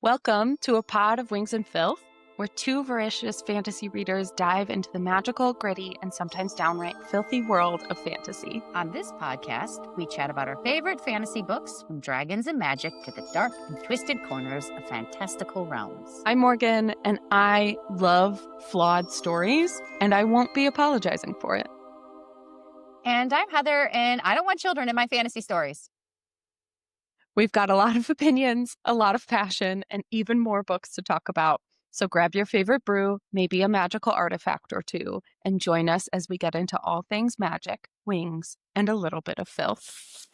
Welcome to A Pod of Wings and Filth, where two voracious fantasy readers dive into the magical, gritty, and sometimes downright filthy world of fantasy. On this podcast, we chat about our favorite fantasy books, from dragons and magic to the dark and twisted corners of fantastical realms. I'm Morgan, and I love flawed stories, and I won't be apologizing for it. And I'm Heather, and I don't want children in my fantasy stories. We've got a lot of opinions, a lot of passion, and even more books to talk about. So grab your favorite brew, maybe a magical artifact or two, and join us as we get into all things magic, wings, and a little bit of filth.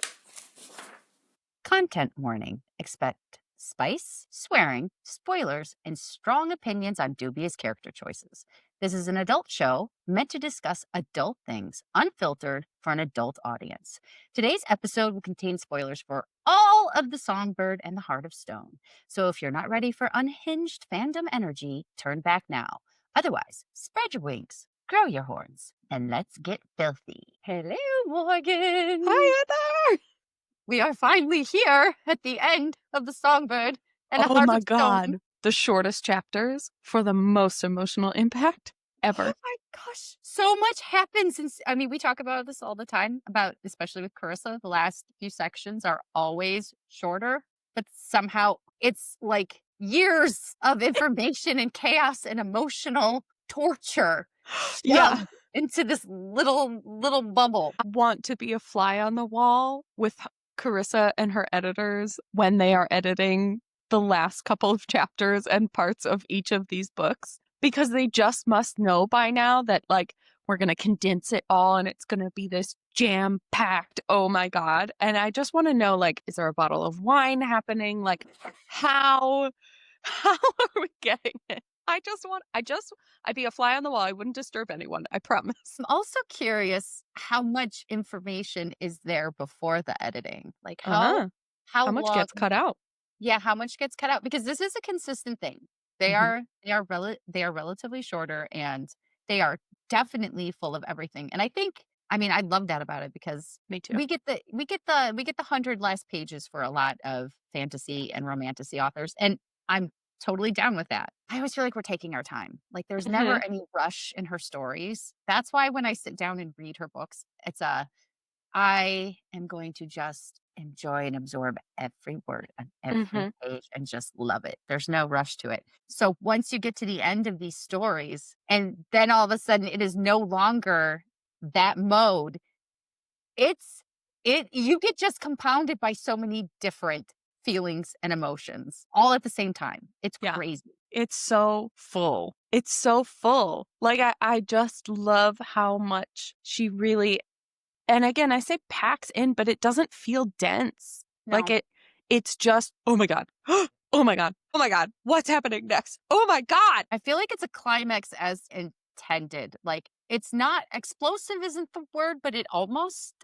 Content warning. Expect spice, swearing, spoilers, and strong opinions on dubious character choices. This is an adult show meant to discuss adult things, unfiltered for an adult audience. Today's episode will contain spoilers for all of the Songbird and the Heart of Stone. So if you're not ready for unhinged fandom energy, turn back now. Otherwise, spread your wings, grow your horns, and let's get filthy. Hello, Morgan. Hi, Heather! We are finally here at the end of the Songbird and the Oh Heart my of God. Stone. The shortest chapters for the most emotional impact ever. Oh my gosh, so much happens. We talk about this all the time, especially with Carissa. The last few sections are always shorter, but somehow it's like years of information and chaos and emotional torture Yeah. shoved into this little bubble. I want to be a fly on the wall with Carissa and her editors when they are editing the last couple of chapters and parts of each of these books, because they just must know by now that, like, we're going to condense it all and it's going to be this jam-packed, oh my God. And I just want to know, like, is there a bottle of wine happening? Like, how are we getting it? I'd be a fly on the wall. I wouldn't disturb anyone. I promise. I'm also curious how much information is there before the editing? Like how much long, gets cut out? yeah, how much gets cut out? Because this is a consistent thing. They Mhm. are relatively shorter, and they are definitely full of everything. And I love that about it, because Me too. we get the 100 last pages for a lot of fantasy and romantasy authors, and I'm totally down with that. I always feel like we're taking our time. Like there's never any rush in her stories. That's why when I sit down and read her books, I am going to just enjoy and absorb every word on every page and just love it. There's no rush to it. So once you get to the end of these stories, and then all of a sudden it is no longer that mode, you get just compounded by so many different feelings and emotions all at the same time. It's Yeah. crazy. It's so full. It's so full. Like, I just love how much she really, and again, I say packs in, but it doesn't feel dense. No. Like it's just, oh my God. Oh my God. Oh my God. What's happening next? Oh my God. I feel like it's a climax as intended. Like it's not explosive isn't the word, but it almost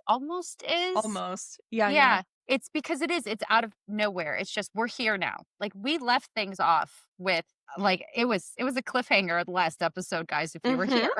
is. Almost. Yeah. Yeah. It's because it's out of nowhere. It's just we're here now. Like we left things off with like it was a cliffhanger the last episode, guys, if you were here.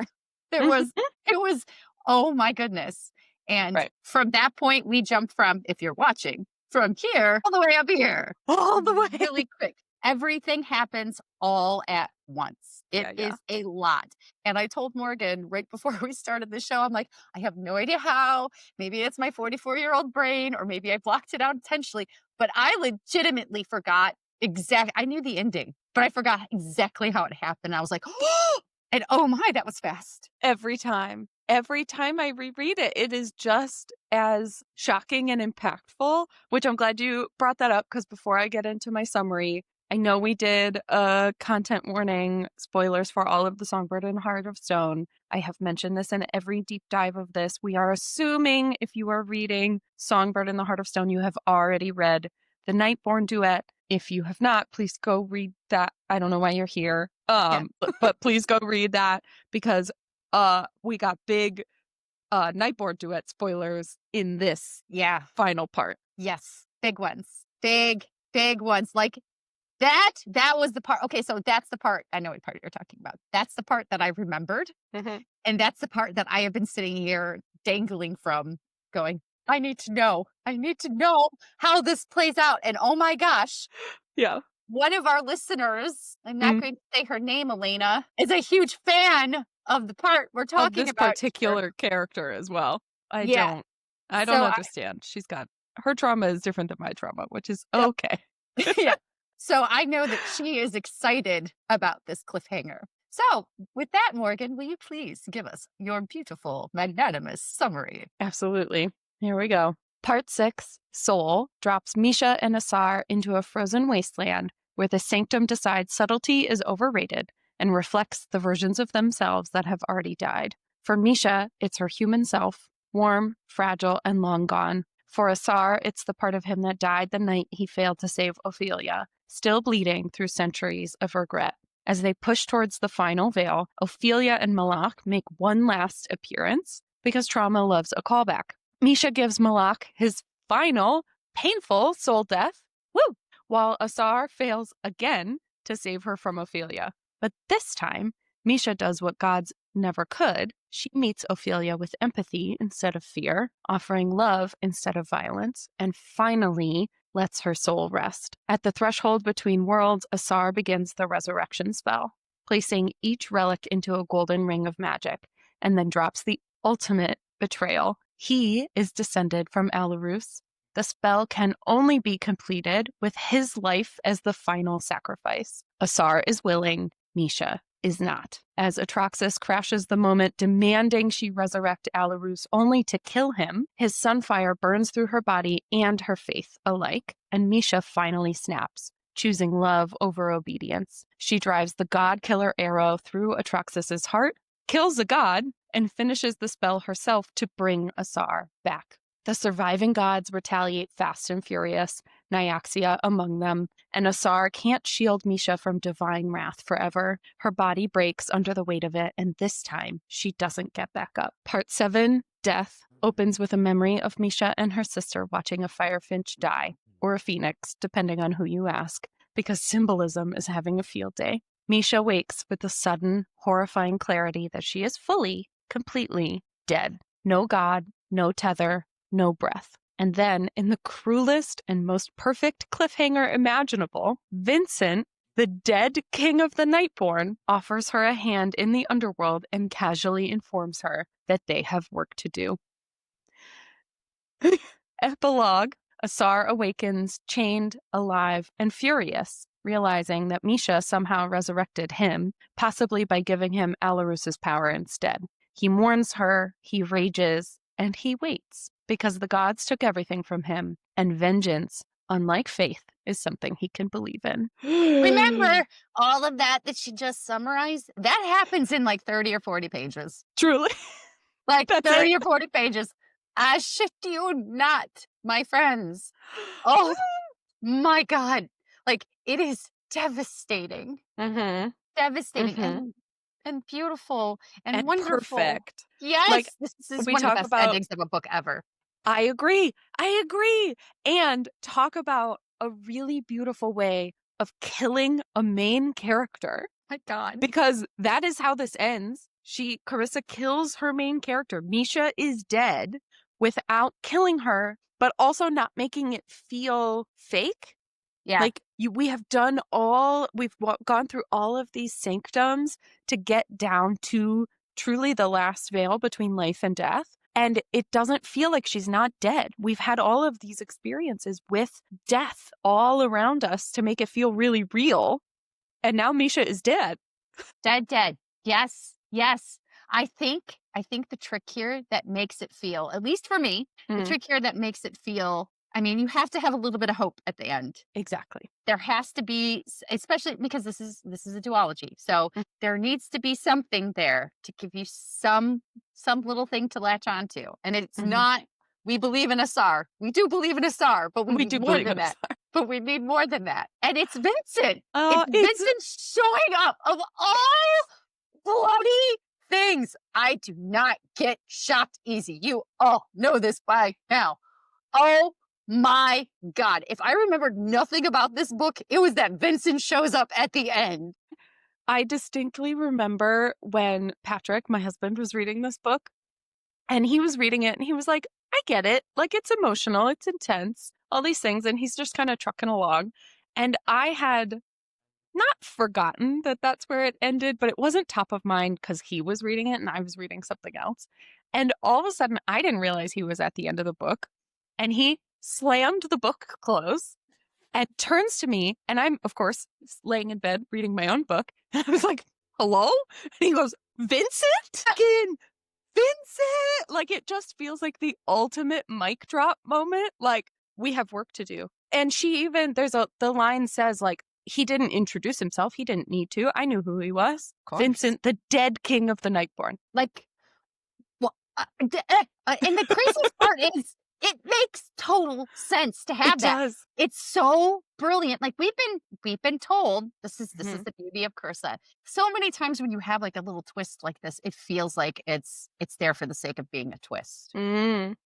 It was oh my goodness. And Right. from that point we jumped from, if you're watching, from here all the way up here. All the way. Really quick. Everything happens all at once. It is a lot. And I told Morgan right before we started the show, I'm like, I have no idea how. Maybe it's my 44-year-old brain, or maybe I blocked it out intentionally. But I legitimately forgot I knew the ending, but I forgot exactly how it happened. I was like, oh, and oh my, that was fast. Every time I reread it, it is just as shocking and impactful, which I'm glad you brought that up, because before I get into my summary, I know we did a content warning, spoilers for all of the Songbird and Heart of Stone. I have mentioned this in every deep dive of this. We are assuming if you are reading Songbird and the Heart of Stone, you have already read the Nightborn duet. If you have not, please go read that. I don't know why you're here, but please go read that, because we got big Nightborn duet spoilers in this final part. Yes, big ones. Big ones. Like that was the part. Okay, so that's the part. I know what part you're talking about. That's the part that I remembered. And that's the part that I have been sitting here dangling from, going, I need to know how this plays out. And oh my gosh. Yeah. one of our listeners, I'm not Mm. going to say her name, Elena, is a huge fan of the part we're Of talking this about here. particular character as well. I Yeah. don't I don't So understand. Her trauma is different than my trauma, which is Yep. okay. Yeah. So I know that she is excited about this cliffhanger. So with that, Morgan, will you please give us your beautiful, magnanimous summary? Absolutely. Here we go. Part 6, Soul, drops Mische and Asar into a frozen wasteland where the sanctum decides subtlety is overrated and reflects the versions of themselves that have already died. For Mische, it's her human self, warm, fragile, and long gone. For Asar, it's the part of him that died the night he failed to save Ophelia, still bleeding through centuries of regret. As they push towards the final veil, Ophelia and Malak make one last appearance because trauma loves a callback. Mische gives Malak his final, painful soul death, woo, while Asar fails again to save her from Ophelia. But this time, Mische does what gods never could. She meets Ophelia with empathy instead of fear, offering love instead of violence, and finally lets her soul rest. At the threshold between worlds, Asar begins the resurrection spell, placing each relic into a golden ring of magic, and then drops the ultimate betrayal. He is descended from Alarus. The spell can only be completed with his life as the final sacrifice. Asar is willing, Mische is not. As Atraxas crashes the moment, demanding she resurrect Alarus only to kill him, his sunfire burns through her body and her faith alike, and Mische finally snaps, choosing love over obedience. She drives the god killer arrow through Atraxas's heart, kills the god, and finishes the spell herself to bring Asar back. The surviving gods retaliate fast and furious, Nyaxia among them, and Asar can't shield Mische from divine wrath forever. Her body breaks under the weight of it, and this time she doesn't get back up. Part 7, Death, opens with a memory of Mische and her sister watching a firefinch die, or a phoenix, depending on who you ask, because symbolism is having a field day. Mische wakes with the sudden, horrifying clarity that she is fully, completely dead. No god, no tether, no breath. And then, in the cruelest and most perfect cliffhanger imaginable, Vincent, the dead king of the Nightborn, offers her a hand in the underworld and casually informs her that they have work to do. Epilogue. Asar awakens, chained, alive, and furious, realizing that Mische somehow resurrected him, possibly by giving him Alarus's power instead. He mourns her, he rages, and he waits, because the gods took everything from him, and vengeance, unlike faith, is something he can believe in. Remember all of that she just summarized? That happens in like 30 or 40 pages. Truly. Like That's 30 it. or 40 pages. I shit you not, my friends. Oh my God. Like it is devastating. Mm-hmm. Devastating Mm-hmm. and beautiful and And wonderful. perfect. Yes. Like, This is we one of the talk best about endings of a book ever. I agree. I agree. And talk about a really beautiful way of killing a main character. My God. Because that is how this ends. Carissa kills her main character. Mische is dead without killing her, but also not making it feel fake. Yeah. Like we've gone through all of these sanctums to get down to truly the last veil between life and death. And it doesn't feel like she's not dead. We've had all of these experiences with death all around us to make it feel really real. And now Mische is dead. Dead. Yes. I think the trick here that makes it feel, at least for me, the trick here that makes it feel, I mean, you have to have a little bit of hope at the end. Exactly. There has to be, especially because this is a duology. So there needs to be something there to give you some little thing to latch onto. And it's not, we believe in Asar. We do believe in Asar, but we need more than that. But we need more than that. And it's Vincent. It's Vincent showing up of all bloody things. I do not get shocked easy. You all know this by now. Oh my God. If I remembered nothing about this book, it was that Vincent shows up at the end. I distinctly remember when Patrick, my husband, was reading this book, and he was reading it and he was like, I get it. Like, it's emotional, it's intense, all these things. And he's just kind of trucking along. And I had not forgotten that that's where it ended, but it wasn't top of mind because he was reading it and I was reading something else. And all of a sudden, I didn't realize he was at the end of the book. And he slammed the book close and turns to me. And I'm, of course, laying in bed reading my own book. And I was like, hello? And he goes, Vincent? Again, Vincent! Like, it just feels like the ultimate mic drop moment. Like, we have work to do. And she even, the line says, like, he didn't introduce himself. He didn't need to. I knew who he was. Vincent, the dead king of the Nightborn. Like, well, and the craziest part is it makes total sense to have that. Does. It's so brilliant. Like we've been told this is the beauty of Cursa. So many times when you have like a little twist like this, it feels like it's there for the sake of being a twist.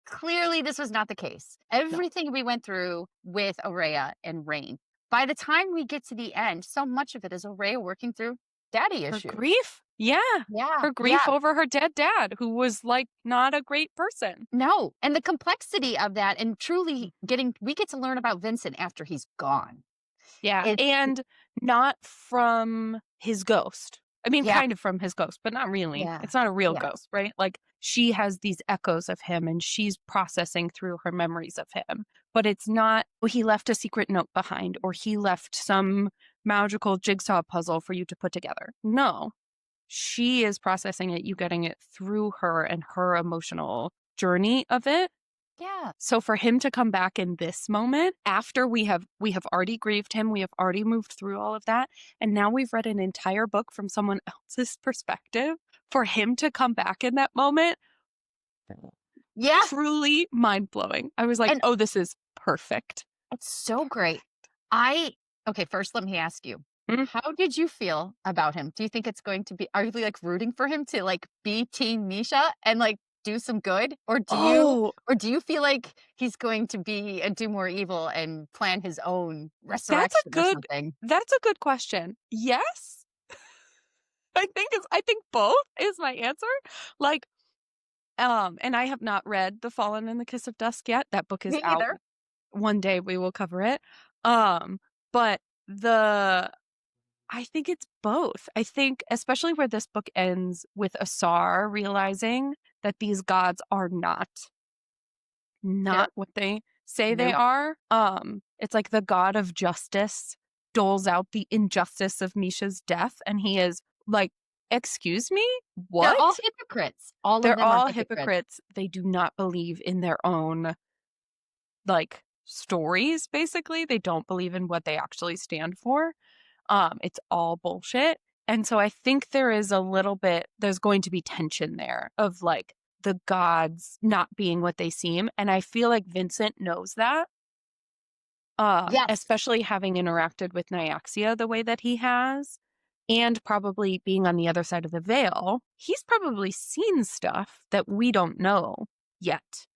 Clearly, this was not the case. Everything we went through with Aurea and Rain. By the time we get to the end, so much of it is Aurea working through daddy issues. Her grief. Yeah. Her grief over her dead dad, who was like not a great person. No. And the complexity of that and truly we get to learn about Vincent after he's gone. Yeah. And not from his ghost. I mean, kind of from his ghost, but not really. Yeah. It's not a real ghost, right? Like she has these echoes of him and she's processing through her memories of him. But it's not, he left a secret note behind or he left some magical jigsaw puzzle for you to put together. No, she is processing it, you getting it through her and her emotional journey of it. Yeah. So for him to come back in this moment after we have already grieved him, we have already moved through all of that, and now we've read an entire book from someone else's perspective, for him to come back in that moment, truly mind-blowing. I was like, oh, this is perfect. It's so great. Okay, first let me ask you. How did you feel about him? Do you think it's going to be, are you like rooting for him to like be Team Mische and like do some good? Or do you feel like he's going to do more evil and plan his own resurrection or something? That's a good question. Yes. I think both is my answer. Like, and I have not read The Fallen and the Kiss of Dusk yet. That book is out. One day we will cover it. But I think it's both. I think especially where this book ends with Asar realizing that these gods are not what they say they are. It's like the god of justice doles out the injustice of Mische's death, and he is like, excuse me? What? They're all hypocrites. They're all hypocrites. They do not believe in their own like stories, basically. They don't believe in what they actually stand for. It's all bullshit. And so I think there's going to be tension there of like the gods not being what they seem. And I feel like Vincent knows that. Especially having interacted with Nyaxia the way that he has, and probably being on the other side of the veil, he's probably seen stuff that we don't know yet.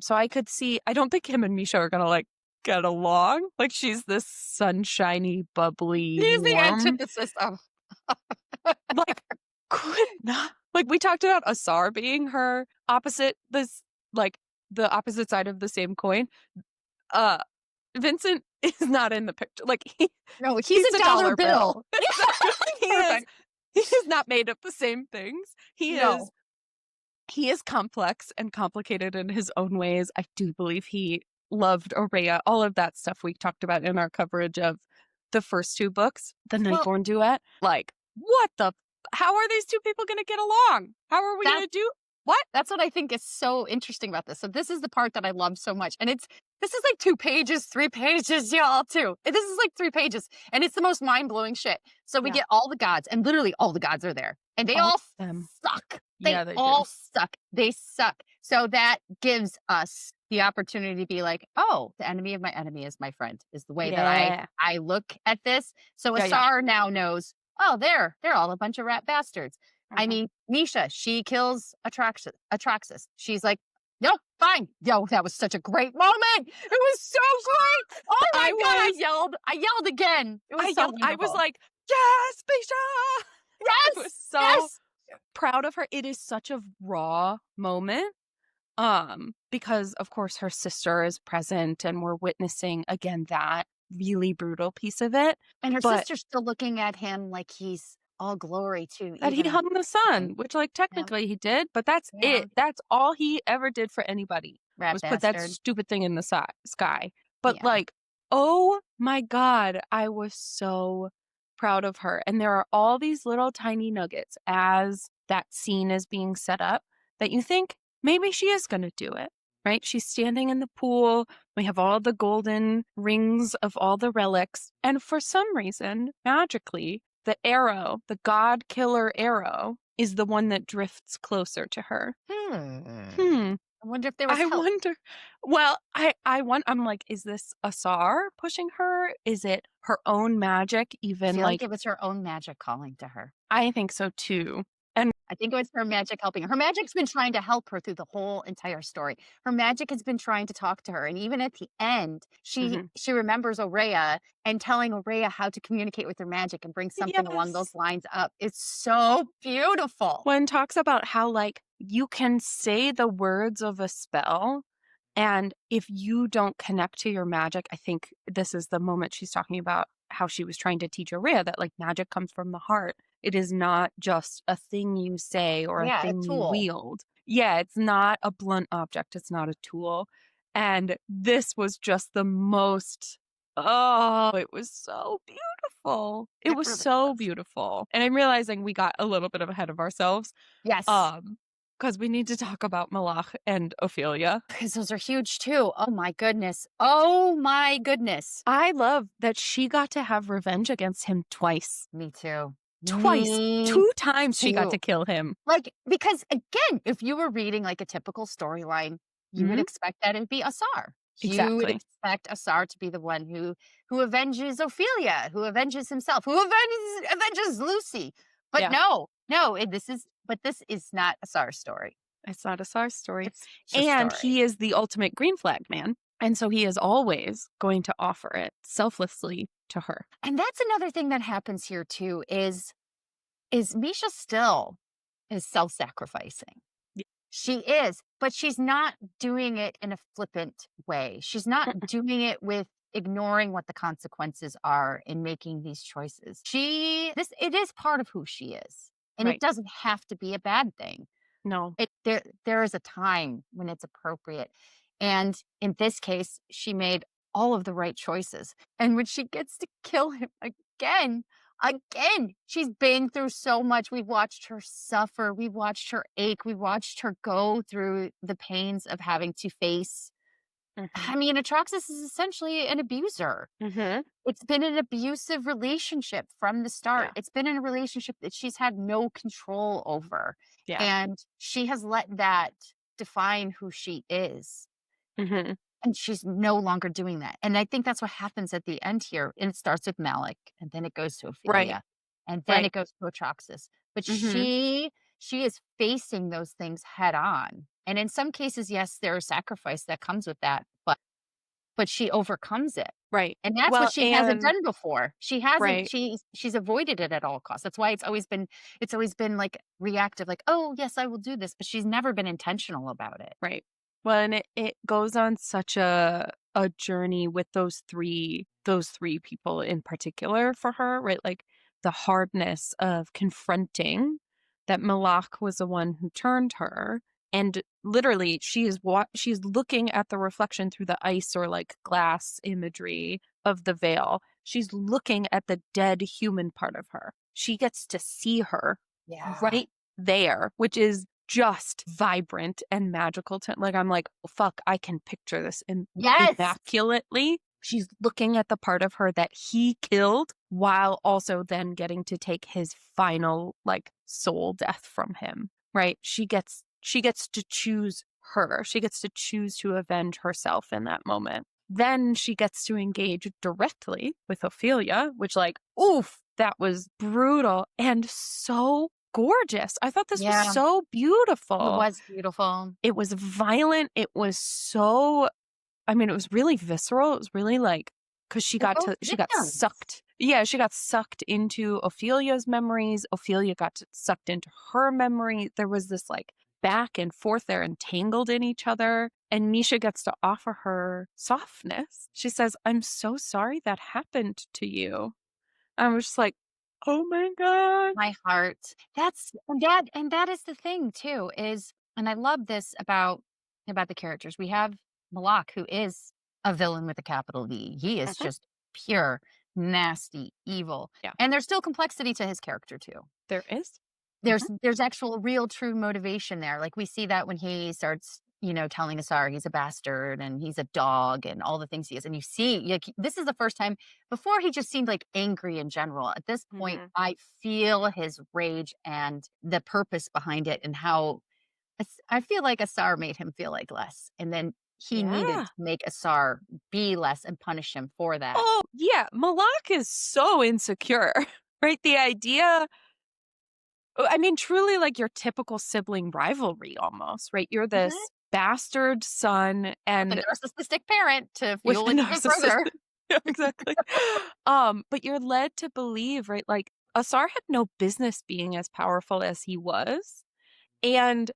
So I could see, I don't think him and Mische are gonna like get along. Like she's this sunshiny, bubbly, he's the warm. antithesis of like could not. Like we talked about Asar being her opposite, this like the opposite side of the same coin. Vincent is not in the picture. Like he's a dollar bill. He is not made of the same things. He is complex and complicated in his own ways. I do believe he loved Aurea, all of that stuff we talked about in our coverage of the first two books, the Nightborn duet. Like, how are these two people going to get along? How are we going to do what? That's what I think is so interesting about this. So this is the part that I love so much. And this is like 2 pages, 3 pages, y'all, too. This is like 3 pages. And it's the most mind-blowing shit. So we get all the gods, and literally all the gods are there. And they all suck. They all suck. They suck. So that gives us the opportunity to be like, oh, the enemy of my enemy is my friend, is the way that I look at this. So Asar now knows, oh, they're all a bunch of rat bastards. I mean, Mische, she kills Atraxis. She's like, no, fine. Yo, that was such a great moment. It was so great. Oh my God, I yelled again. It was so I was like, yes, Mische. Yes. I was so proud of her. It is such a raw moment. Because of course her sister is present and we're witnessing again that really brutal piece of it. And her But sister's still looking at him like he's all glory too, that he even hung the after. sun, which, like, Yep. technically he did, but that's Yeah. it. That's all he ever did for anybody Rat was put that bastard. stupid thing in the sky. But, Yeah. like, oh my God, I was so proud of her. And there are all these little tiny nuggets as that scene is being set up that you think maybe she is going to do it, right? She's standing in the pool. We have all the golden rings of all the relics. And for some reason, magically, the arrow, the god killer arrow, is the one that drifts closer to her. Hmm. I wonder if there was I help. wonder. Well, I'm like, is this Asar pushing her? Is it her own magic? I Even feel like like, it was her own magic calling to her. I think so too. And I think it was her magic helping her. Her magic's been trying to help her through the whole entire story. Her magic has been trying to talk to her, and even at the end, mhm. she remembers Oraya and telling Oraya how to communicate with her magic and bring something along Yes. those lines up. It's so beautiful. When talks about how, like, you can say the words of a spell, and if you don't connect to your magic, I think this is the moment she's talking about how she was trying to teach Arya that, like, magic comes from the heart. It is not just a thing you say or a Yeah, a thing you tool. wield. Yeah, it's not a blunt object. It's not a tool. And this was just the most, oh, it was so beautiful. It It was really so was. beautiful. And I'm realizing we got a little bit of ahead of ourselves. Yes. Because we need to talk about Malach and Ophelia. Because those are huge too. Oh my goodness. Oh my goodness. I love that she got to have revenge against him twice. Me too. Twice. Me 2 times she got too. to kill him. Like, because again, if you were reading like a typical storyline, you would Mhm. expect that it'd be Asar. You would Exactly. expect Asar to be the one who avenges Ophelia, who avenges himself, who avenges Lucy. But Yeah. this is not Asar's story. It's not a SARS story. It's Misha's And story. he is the ultimate green flag man. And so he is always going to offer it selflessly to her. And that's another thing that happens here too is Misha still is self-sacrificing. Y She is, but she's not doing it in a flippant way. She's not Mm-mm. doing it with ignoring what the consequences are in making these choices. It is part of who she is. And it Right. doesn't have to be a bad thing. No. There is a time when it's appropriate. And in this case, she made all of the right choices. And when she gets to kill him again, she's been through so much. We've watched her suffer, we've watched her ache, we've watched her go through the pains of having to face. Mhm. I mean, Atraxas is essentially an abuser. Mhm. It's been an abusive relationship from the start. Yeah. It's been in a relationship that she's had no control over. Yeah. And she has let that define who she is. Mhm. And she's no longer doing that. And I think that's what happens at the end here. And it starts with Malik, and then it goes to Right. Ophelia, and then Right. it goes to Atraxas. But Mhm. she is facing those things head on. And in some cases, yes, there is sacrifice that comes with that, but she overcomes it. Right. And that's what Well, she hasn't and done before. She hasn't right. she's avoided it at all costs. That's why it's always been, like, reactive, like, "Oh, yes, I will do this," but she's never been intentional about it. Right. Well, and it goes on such a journey with those three people in particular for her, right? Like the hardness of confronting that Malak was the one who turned her. And literally she's looking at the reflection through the ice or like glass imagery of the veil. She's looking at the dead human part of her. She gets to see her Yeah. right there, which is just vibrant and magical to like I'm like, "Oh, fuck, I can picture this Yes! immaculately." She's looking at the part of her that he killed while also then getting to take his final like soul death from him. Right? She gets to choose her. She gets to choose to avenge herself in that moment. Then she gets to engage directly with Ophelia, which like, oof, that was brutal and so gorgeous. I thought this was Yeah, so it beautiful. was beautiful. It was violent. It was so, I mean, it was really visceral. It was really like, because They're both she got victims. sucked. Yeah, she got sucked into Ophelia's memories. Ophelia got sucked into her memory. There was this like back and forth. They're entangled in each other. And Mische gets to offer her softness. She says, I'm so sorry that happened to you. I was just like, oh my God. My heart. And that is the thing too, is, and I love this about the characters. We have Malak, who is a villain with a capital V. He is Mhm. just pure, nasty, evil. Yeah, And there's still complexity to his character too. there is. There's Mhm. there's actual real true motivation there. Like we see that when he starts, telling Asar he's a bastard and he's a dog and all the things he is. And you see, like, this is the first time. Before he just seemed like angry in general. At this point, Mhm. I feel his rage and the purpose behind it and how I feel like Asar made him feel like less. And then he needed Yeah. to make Asar be less and punish him for that. Oh, yeah. Malak is so insecure, right? The idea, I mean, truly like your typical sibling rivalry almost, right? You're Mhm. this bastard son With a and narcissistic parent to with fuel a it even narcissist. further. Yeah, exactly. But you're led to believe, right? Like Asar had no business being as powerful as he was. And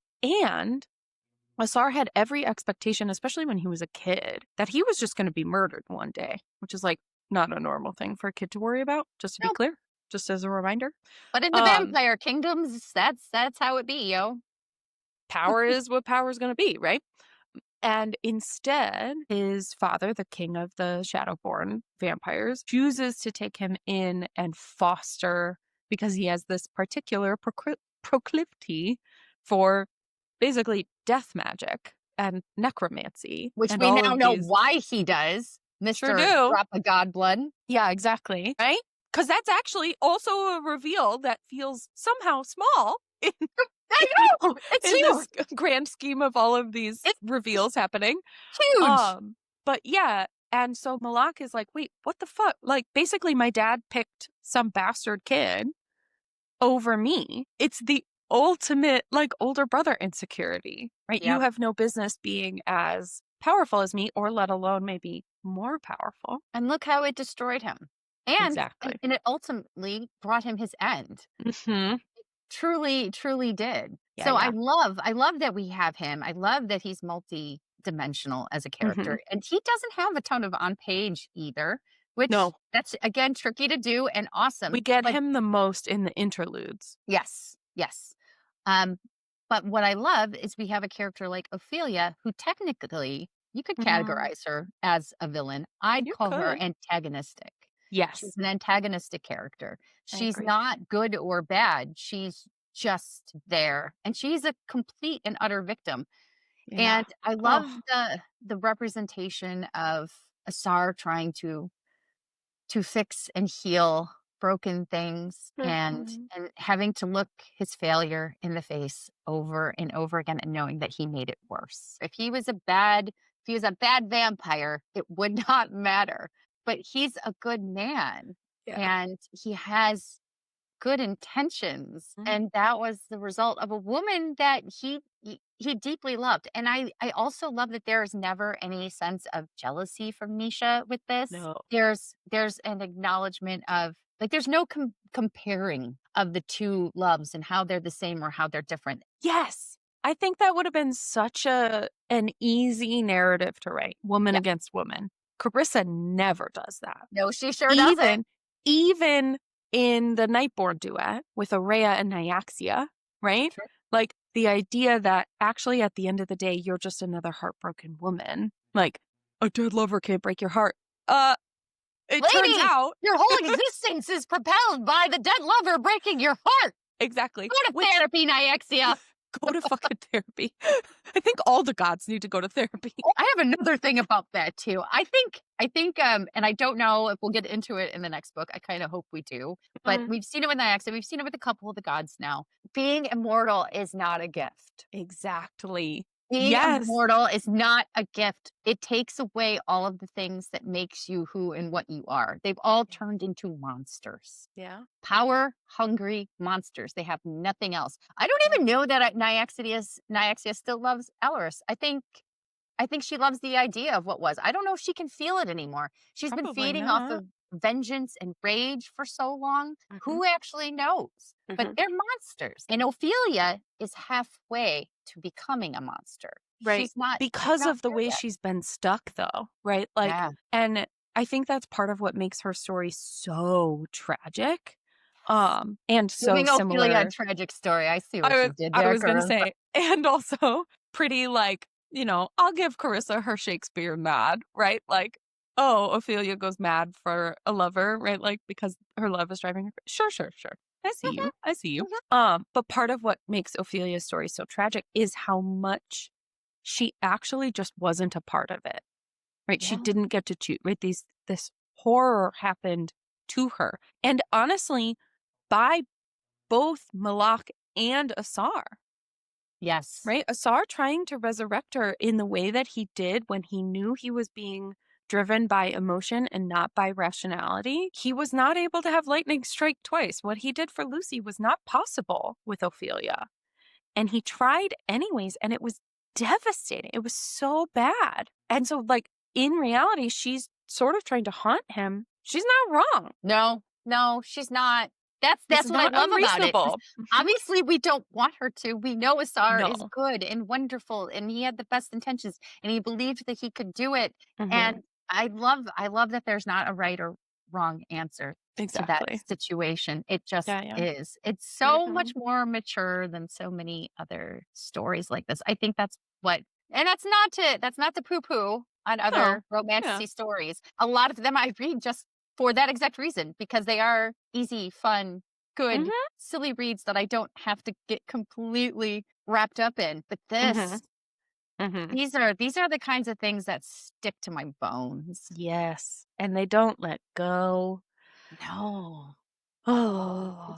Asar had every expectation, especially when he was a kid, that he was just going to be murdered one day, which is like not a normal thing for a kid to worry about, just to be Nope. clear, just as a reminder. But in the Um, vampire kingdoms, that's how it be, yo. Power is what power is going to be, right? And instead, his father, the king of the Shadowborn vampires, chooses to take him in and foster because he has this particular proclivity for basically death magic and necromancy Which and we all now of know these. why he does, Sure Mr. do. Drop of God Blood. Yeah, exactly. Right? Because that's actually also a reveal that feels somehow small in, I in, know! It's in this huge! grand scheme of all of these It's reveals happening. huge! But yeah, and so Malak is like, wait, what the fuck? Like, basically, my dad picked some bastard kid over me. It's the ultimate, like, older brother insecurity, right? You Yep. have no business being as powerful as me, or let alone maybe more powerful. And look how it destroyed him. And Exactly. and it ultimately brought him his end. Hmm. Truly, truly did. Yeah, So I yeah. love that we have him. I love that he's multi-dimensional as a Hmm. character. And he doesn't have a ton of on page either, which No, that's again tricky to do and we awesome. get But him the most in the interludes. yes, yes. Um, but what I love is we have a character like Ophelia, who technically you could Mm, categorize her as a villain. I'd you call her could. antagonistic. She's Yes, an antagonistic character. I She's agree. not good or bad. She's just there. And she's a complete and utter victim. Yeah. And I Oh. love the representation of Asar trying to fix and heal broken things and Mhm. having to look his failure in the face over and over again and knowing that he made it worse. If he was a bad vampire, it would not matter. But he's a good man Yeah. and he has good intentions, Mm. and that was the result of a woman that he deeply loved. And I also love that there is never any sense of jealousy from Misha with this. No. There's an acknowledgement of, like, there's no comparing of the two loves and how they're the same or how they're different. Yes. I think that would have been such an easy narrative to write, woman Yeah. against woman. Carissa never does that. No, she sure doesn't. Even even in the Nightborn duet with Aurea and Nyaxia, right? True. Like the idea that actually at the end of the day you're just another heartbroken woman. Like a dead lover can't break your heart. It turns Lady, out your whole existence is propelled by the dead lover breaking your heart. exactly. Go to Which therapy, Nyaxia. go to fucking therapy. I think all the gods need to go to therapy. Oh, I have another thing about that too. I think, and I don't know if we'll get into it in the next book. I kind of hope we do. But Mm, we've seen it with Nyaxa. We've seen it with a couple of the gods now. Being immortal is not a gift. exactly. Being Yes. immortal is not a gift. It takes away all of the things that makes you who and what you are. They've all turned into monsters. Yeah. Power hungry monsters. They have nothing else. I don't Yeah. even know that Nyaxia still loves Elris. I think she loves the idea of what was. I don't know if she can feel it anymore. She's been Probably feeding off not. of vengeance and rage for so long. Mhm. Who actually knows? But Mhm. they're monsters. And Ophelia is halfway to becoming a monster. Right. She's Because not of the there way yet. she's been stuck though, right? Like, Yeah. and I think that's part of what makes her story so tragic, and so Giving Ophelia a similar. tragic story. I see what you did I there, was gonna Carissa. say, and also pretty like, I'll give Carissa her Shakespeare mad, right? Like, oh, Ophelia goes mad for a lover, right? Like because her love is driving her. Sure, sure, sure. I see you. I see you. Mhm. But part of what makes Ophelia's story so tragic is how much she actually just wasn't a part of it, right? She Yeah. didn't get to choose, right? This horror happened to her. And honestly, by both Malak and Asar, Yes. right? Asar trying to resurrect her in the way that he did when he knew he was being driven by emotion and not by rationality. He was not able to have lightning strike twice. What he did for Lucy was not possible with Ophelia. And he tried anyways, and it was devastating. It was so bad. And so, like, in reality, she's sort of trying to haunt him. She's not wrong. No, she's not. It's That's what I not love about it. 'Cause unreasonable. Mhm. obviously, we don't want her to. We know Asar is No. good and wonderful, and he had the best intentions, and he believed that he could do it. Hmm. And I love that there's not a right or wrong answer to that Exactly. situation. It just Yeah, yeah. is. It's so Hmm. much more mature than so many other stories like this. I think that's what, and that's not to poo poo on No. other Yeah. romantasy stories. A lot of them I read just for that exact reason, because they are easy, fun, good, Hmm. silly reads that I don't have to get completely wrapped up in. But Hmm. this, Hmm. these are the kinds of things that stick to my bones. Yes. And they don't let go. No. Oh.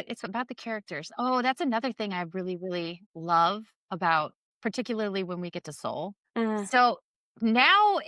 It's about the characters. Oh, that's another thing I really, really love about, particularly when we get to Soul. Mm. So now,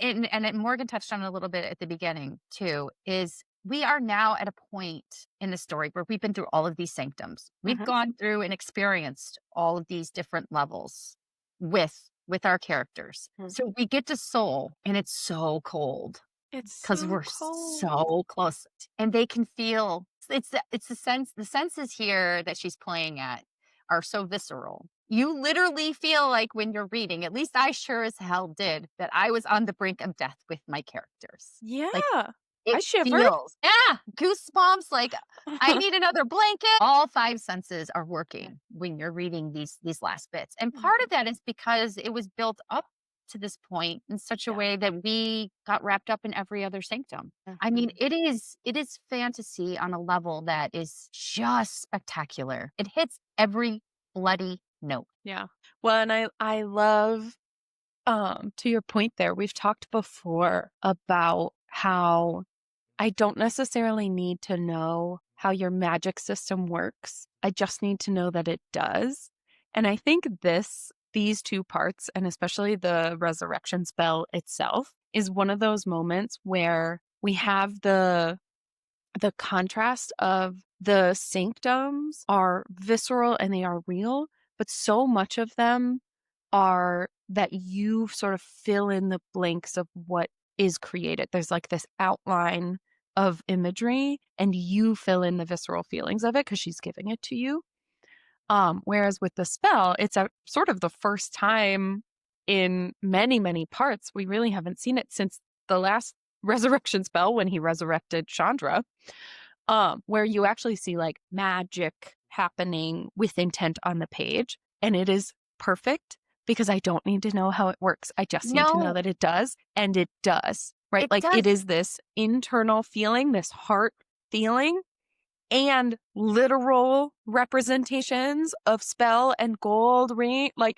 Morgan touched on it a little bit at the beginning too, is we are now at a point in the story where we've been through all of these sanctums. We've Mhm. gone through and experienced all of these different levels with our characters. Mm. So we get to Soul and it's so cold It's because so we're cold. so close, and they can feel it's the senses here that she's playing at are so visceral. You literally feel like when you're reading, at least I sure as hell did, that I was on the brink of death with my characters. Like, Yeah. I it shivered. feels, yeah, goosebumps, like, I need another blanket. All 5 senses are working when you're reading these last bits, and part of that is because it was built up to this point in such a Yeah. way that we got wrapped up in every other sanctum. I mean, Mhm. it is fantasy on a level that is just spectacular. It hits every bloody note. Yeah. Well, and I love, to your point there, we've talked before about how I don't necessarily need to know how your magic system works. I just need to know that it does. And I think these two parts, and especially the resurrection spell itself, is one of those moments where we have the contrast of the sanctums are visceral and they are real, but so much of them are that you sort of fill in the blanks of what is created. There's like this outline of imagery and you fill in the visceral feelings of it because she's giving it to you. Whereas with the spell, it's sort of the first time in many, many parts. We really haven't seen it since the last resurrection spell when he resurrected Chandra, where you actually see like magic happening with intent on the page. And it is perfect because I don't need to know how it works. I just need to know No, that it does. And it does, right? it Like does. it is this internal feeling, this heart feeling, and literal representations of spell and gold ring. Like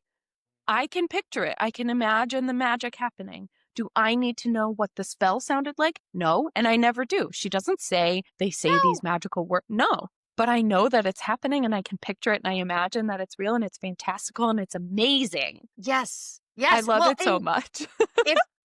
I can picture it. I can imagine the magic happening. Do I need to know what the spell sounded like? No, and I never do. She doesn't say they say these No. magical words. No, but I know that it's happening and I can picture it and I imagine that it's real and it's fantastical and it's amazing. Yes. I Yes. love Well, it so and much.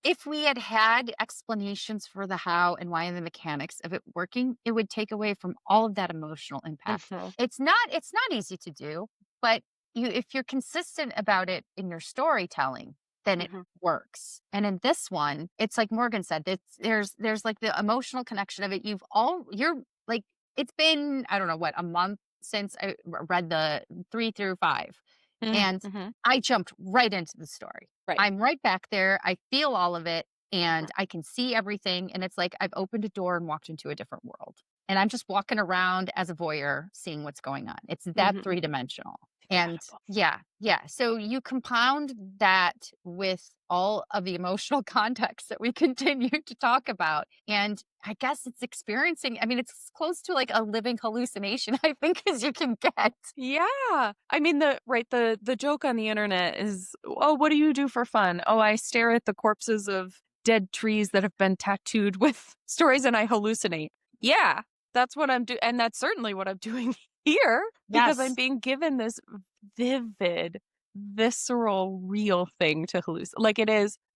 if we had explanations for the how and why and the mechanics of it working, it would take away from all of that emotional impact. Mhm. It's not easy to do, but if you're consistent about it in your storytelling, then it Mhm. works. And in this one, it's like Morgan said, there's like the emotional connection of it. You're like, it's been, I don't know what, a month since I read the 3 through 5. And Mhm. I jumped right into the story. Right. I'm right back there. I feel all of it and I can see everything. And it's like I've opened a door and walked into a different world. And I'm just walking around as a voyeur, seeing what's going on. It's that Mhm. 3 dimensional. And Incredible. yeah, yeah. So you compound that with all of the emotional context that we continue to talk about. And I guess it's experiencing, I mean, it's as close to like a living hallucination, I think, as you can get. Yeah. I mean, the joke on the internet is, "Oh, what do you do for fun?" "Oh, I stare at the corpses of dead trees that have been tattooed with stories and I hallucinate." Yeah, that's what I'm doing, and that's certainly what I'm doing here because I'm Yes. being given this vivid, visceral, real thing to hallucinate. Like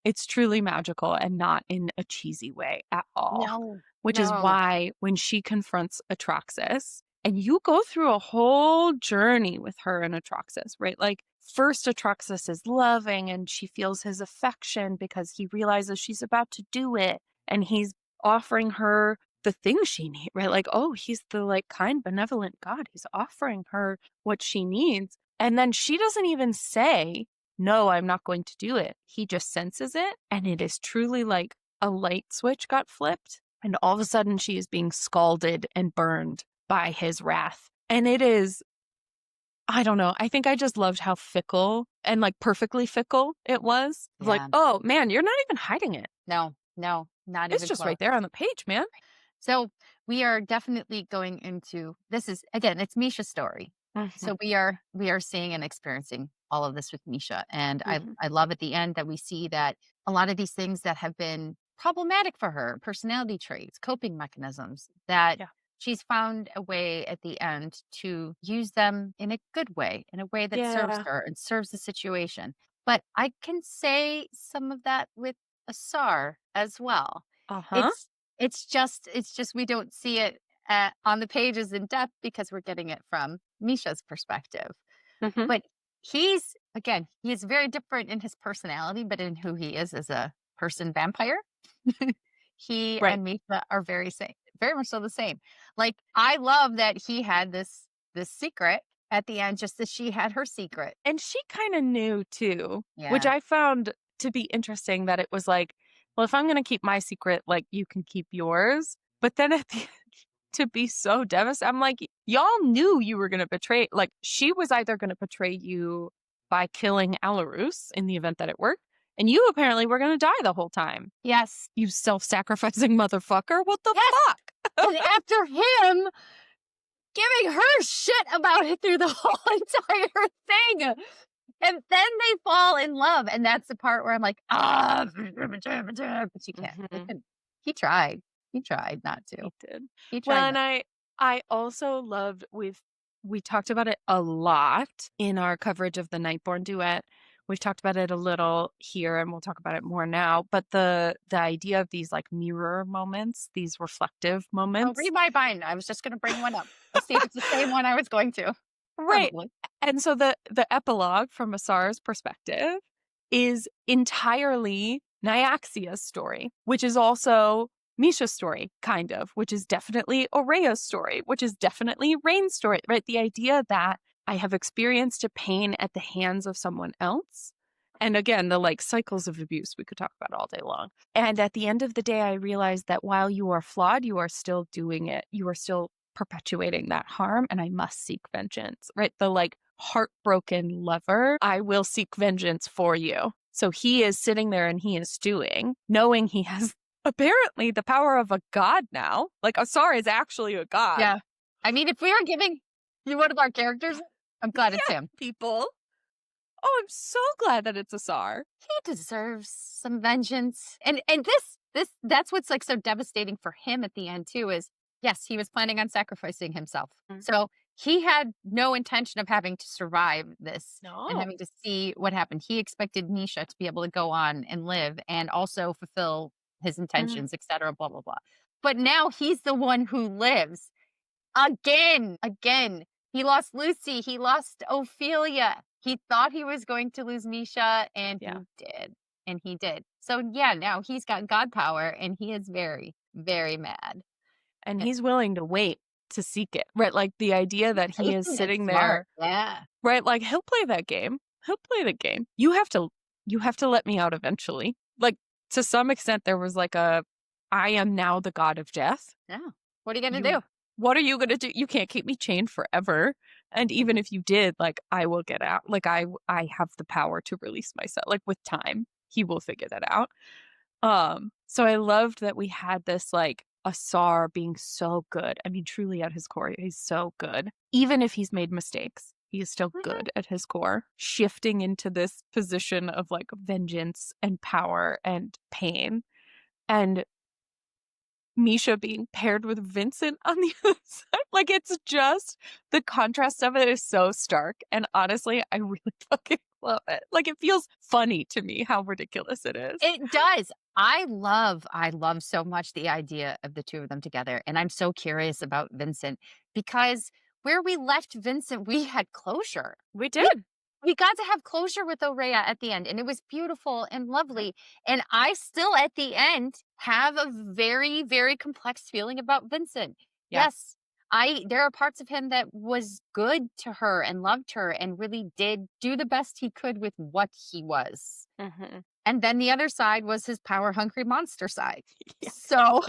it's truly magical and not in a cheesy way at all. No, Which is no. why when she confronts Atraxis, and you go through a whole journey with her and Atraxis, right? Like, first, Atraxis is loving and she feels his affection because he realizes she's about to do it. And he's offering her the things she needs, right? Like, oh, he's the like kind, benevolent God. He's offering her what she needs. And then she doesn't even say, no, I'm not going to do it. He just senses it. And it is truly like a light switch got flipped. And all of a sudden, she is being scalded and burned by his wrath. And it is, I don't know. I think I just loved how fickle and like perfectly fickle it was. Like, Yeah. oh man, you're not even hiding it. No, no, not It's even just close. right there on the page, man. So we are definitely going into this is again, it's Misha's story. Mhm, So we are seeing and experiencing all of this with Misha. And mhm. I love at the end that we see that a lot of these things that have been problematic for her, personality traits, coping mechanisms, that Yeah. she's found a way at the end to use them in a good way, in a way that serves Yeah. her and serves the situation. But I can say some of that with Asar as well. Uh huh. It's it's just we don't see it on the pages in depth because we're getting it from Misha's perspective. Hmm. But he is very different in his personality, but in who he is as a person vampire. He Right. and Misha are very much so the same. Like I love that he had this secret at the end, just as she had her secret. And she kind of knew too, which Yeah. I found to be interesting that it was like, well, if I'm going to keep my secret, like you can keep yours. But then at the to be so devastated. I'm like, y'all knew you were going to betray. Like, she was either going to betray you by killing Alarus in the event that it worked, and you apparently were going to die the whole time. Yes. You self-sacrificing motherfucker. What the Yes. fuck? And after him giving her shit about it through the whole entire thing. And then they fall in love. And that's the part where I'm like, but you can't. They Mhm. couldn't. He tried. He tried not to. He did. He Well, tried and not. I also loved we talked about it a lot in our coverage of the Nightborn duet. We've talked about it a little here and we'll talk about it more now, but the idea of these like mirror moments, these reflective Oh, moments. read my mind. I was just going to bring one up. Let's see if it's the same one I was going to. Right. Probably. And so the epilogue from Asar's perspective is entirely Nyaxia's story, which is also Misha's story, kind of, which is definitely Orea's story, which is definitely Rain's story, right? The idea that I have experienced a pain at the hands of someone else. And again, the like cycles of abuse we could talk about all day long. And at the end of the day, I realized that while you are flawed, you are still doing it. You are still perpetuating that harm, and I must seek vengeance, right? The like heartbroken lover, I will seek vengeance for you. So he is sitting there and he is stewing, knowing he has apparently the power of a god now. Like Asar is actually a god. Yeah. I mean, if we were giving you one of our characters, I'm glad it's Yeah, him. people. Oh, I'm so glad that it's Asar. He deserves some vengeance. And this that's what's like so devastating for him at the end too is yes, he was planning on sacrificing himself. Mm. So he had no intention of having to survive this and No. having to see what happened. He expected Misha to be able to go on and live and also fulfill his Mm. intentions, etc. Blah blah blah. But now he's the one who lives again. Again. He lost Lucy. He lost Ophelia. He thought he was going to lose Misha, and he Yeah. did. and he did. So yeah, now he's got god power, and he is very, very mad. And he's willing to wait to seek it, right? Like the idea that he is Patient and sitting smart. there, Yeah. right? Like he'll play that game. He'll play the game. You have to let me out eventually. Like to some extent, there was like I am now the god of death. Yeah. What are you gonna You, do? what are you gonna do? You can't keep me chained forever. And even if you did, like I will get out. Like I have the power to release myself. Like with time, he will figure that out. So I loved that we had this like Asar being so good. I mean, truly at his core, he's so good. Even if he's made mistakes, he is still good at his core, shifting into this position of like vengeance and power and pain. And Mische being paired with Vincent on the other side. Like it's just the contrast of it is so stark. And honestly, I really fucking love it. Like it feels funny to me how ridiculous it is. It does. I love so much the idea of the two of them together. And I'm so curious about Vincent because where we left Vincent, we had closure. We did. We got to have closure with Aurea at the end, and it was beautiful and lovely. And I still, at the end, have a very, very complex feeling about Vincent. Yeah. Yes, there are parts of him that was good to her and loved her and really did do the best he could with what he was. Mm-hmm. And then the other side was his power hungry monster side. Yeah. So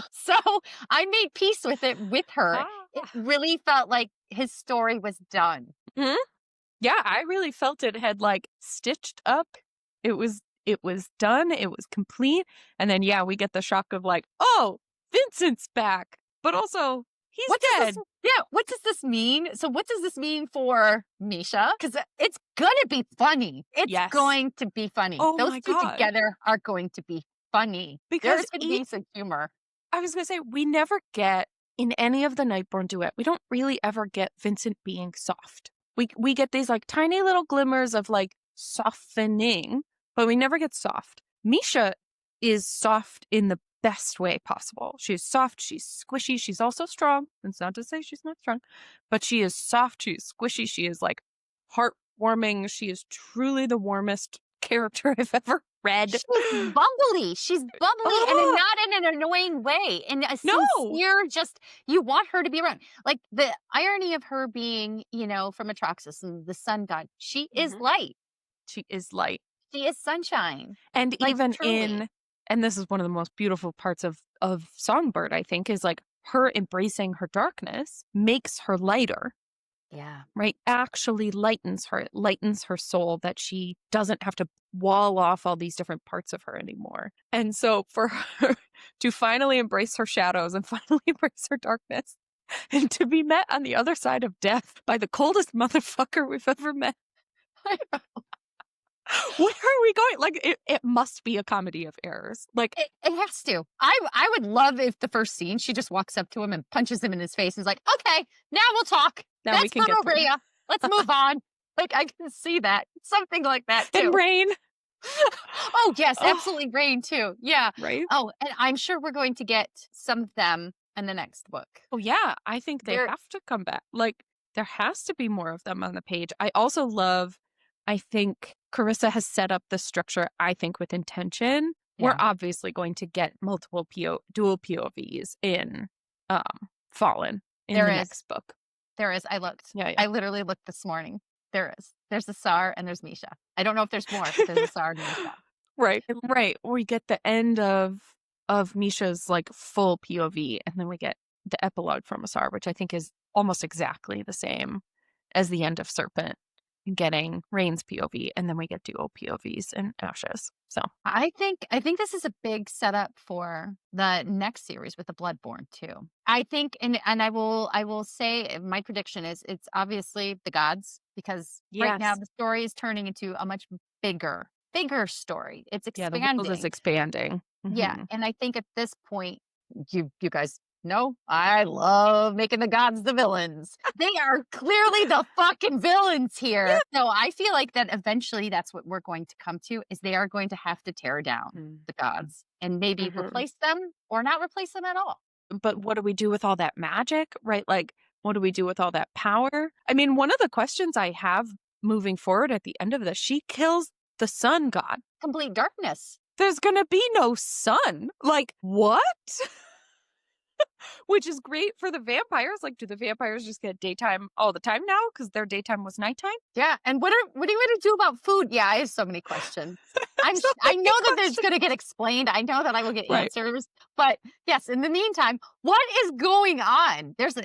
I made peace with it with her. It really felt like his story was done. Mm-hmm. Yeah, I really felt it had like stitched up. It was done. It was complete. And then yeah, we get the shock of like, oh, Vincent's back, but also he's dead. What does this mean? So what does this mean for Mische? Because it's gonna be funny. It's going to be funny. Oh Those my two God. together are going to be funny. Because there's gonna be some humor. I was gonna say we never get in any of the Nightborn duet. We don't really ever get Vincent being soft. We get these like tiny little glimmers of like softening, but we never get soft. Mische is soft in the best way possible. She's soft, she's squishy, she's also strong. It's not to say she's not strong, but she is soft, she's squishy, she is like heartwarming. She is truly the warmest character I've ever read. She's bubbly. She's bubbly and not in an annoying way. In a sincere, just you want her to be around. Like the irony of her being, from Atraxas and the sun god. She is light. She is light. She is sunshine. And like, even truly. and this is one of the most beautiful parts of Songbird, I think, is like her embracing her darkness makes her lighter. Yeah. Right? Actually lightens her. It lightens her soul that she doesn't have to wall off all these different parts of her anymore. And so for her to finally embrace her shadows and finally embrace her darkness and to be met on the other side of death by the coldest motherfucker we've ever met. I know. Where are we going? Like it must be a comedy of errors. Like it has to. I would love if the first scene she just walks up to him and punches him in his face and is like, okay, now we'll talk. Now That's we can get Aurea. Let's move on. Like I can see that. Something like that too. And Rain. Oh yes, absolutely Rain too. Yeah. Right. Oh, and I'm sure we're going to get some of them in the next book. Oh yeah, I think they have to come back. Like there has to be more of them on the page. I also love, I think Carissa has set up the structure, I think, with intention. Yeah. We're obviously going to get multiple dual POVs in Fallen in the next book. There is. I looked. Yeah. I literally looked this morning. There is. There's Asar and there's Mische. I don't know if there's more, but there's Asar and Mische. Right. We get the end of Mische's like full POV, and then we get the epilogue from Asar, which I think is almost exactly the same as the end of Serpent, getting Rain's POV, and then we get dual POVs in Ashes. So I think this is a big setup for the next series with the Bloodborne too. I think, and I will say my prediction is it's obviously the gods, because right now the story is turning into a much bigger story. It's expanding. Yeah, the world is expanding. Mm-hmm. Yeah, and I think at this point, you guys know I love making the gods the villains. They are clearly the fucking villains here. Yeah. So I feel like that eventually that's what we're going to come to, is they are going to have to tear down the gods and maybe replace them or not replace them at all. But what do we do with all that magic, right? Like, what do we do with all that power? I mean, one of the questions I have moving forward at the end of this, she kills the sun god. Complete darkness. there's gonna be no sun. Like, what? Which is great for the vampires. Like, do the vampires just get daytime all the time now because their daytime was nighttime? Yeah, and what are you going to do about food? Yeah, I have so many questions. So I many know that it's questions. going to get explained. I know that I will get Right. answers. But yes, in the meantime, what is going on? There's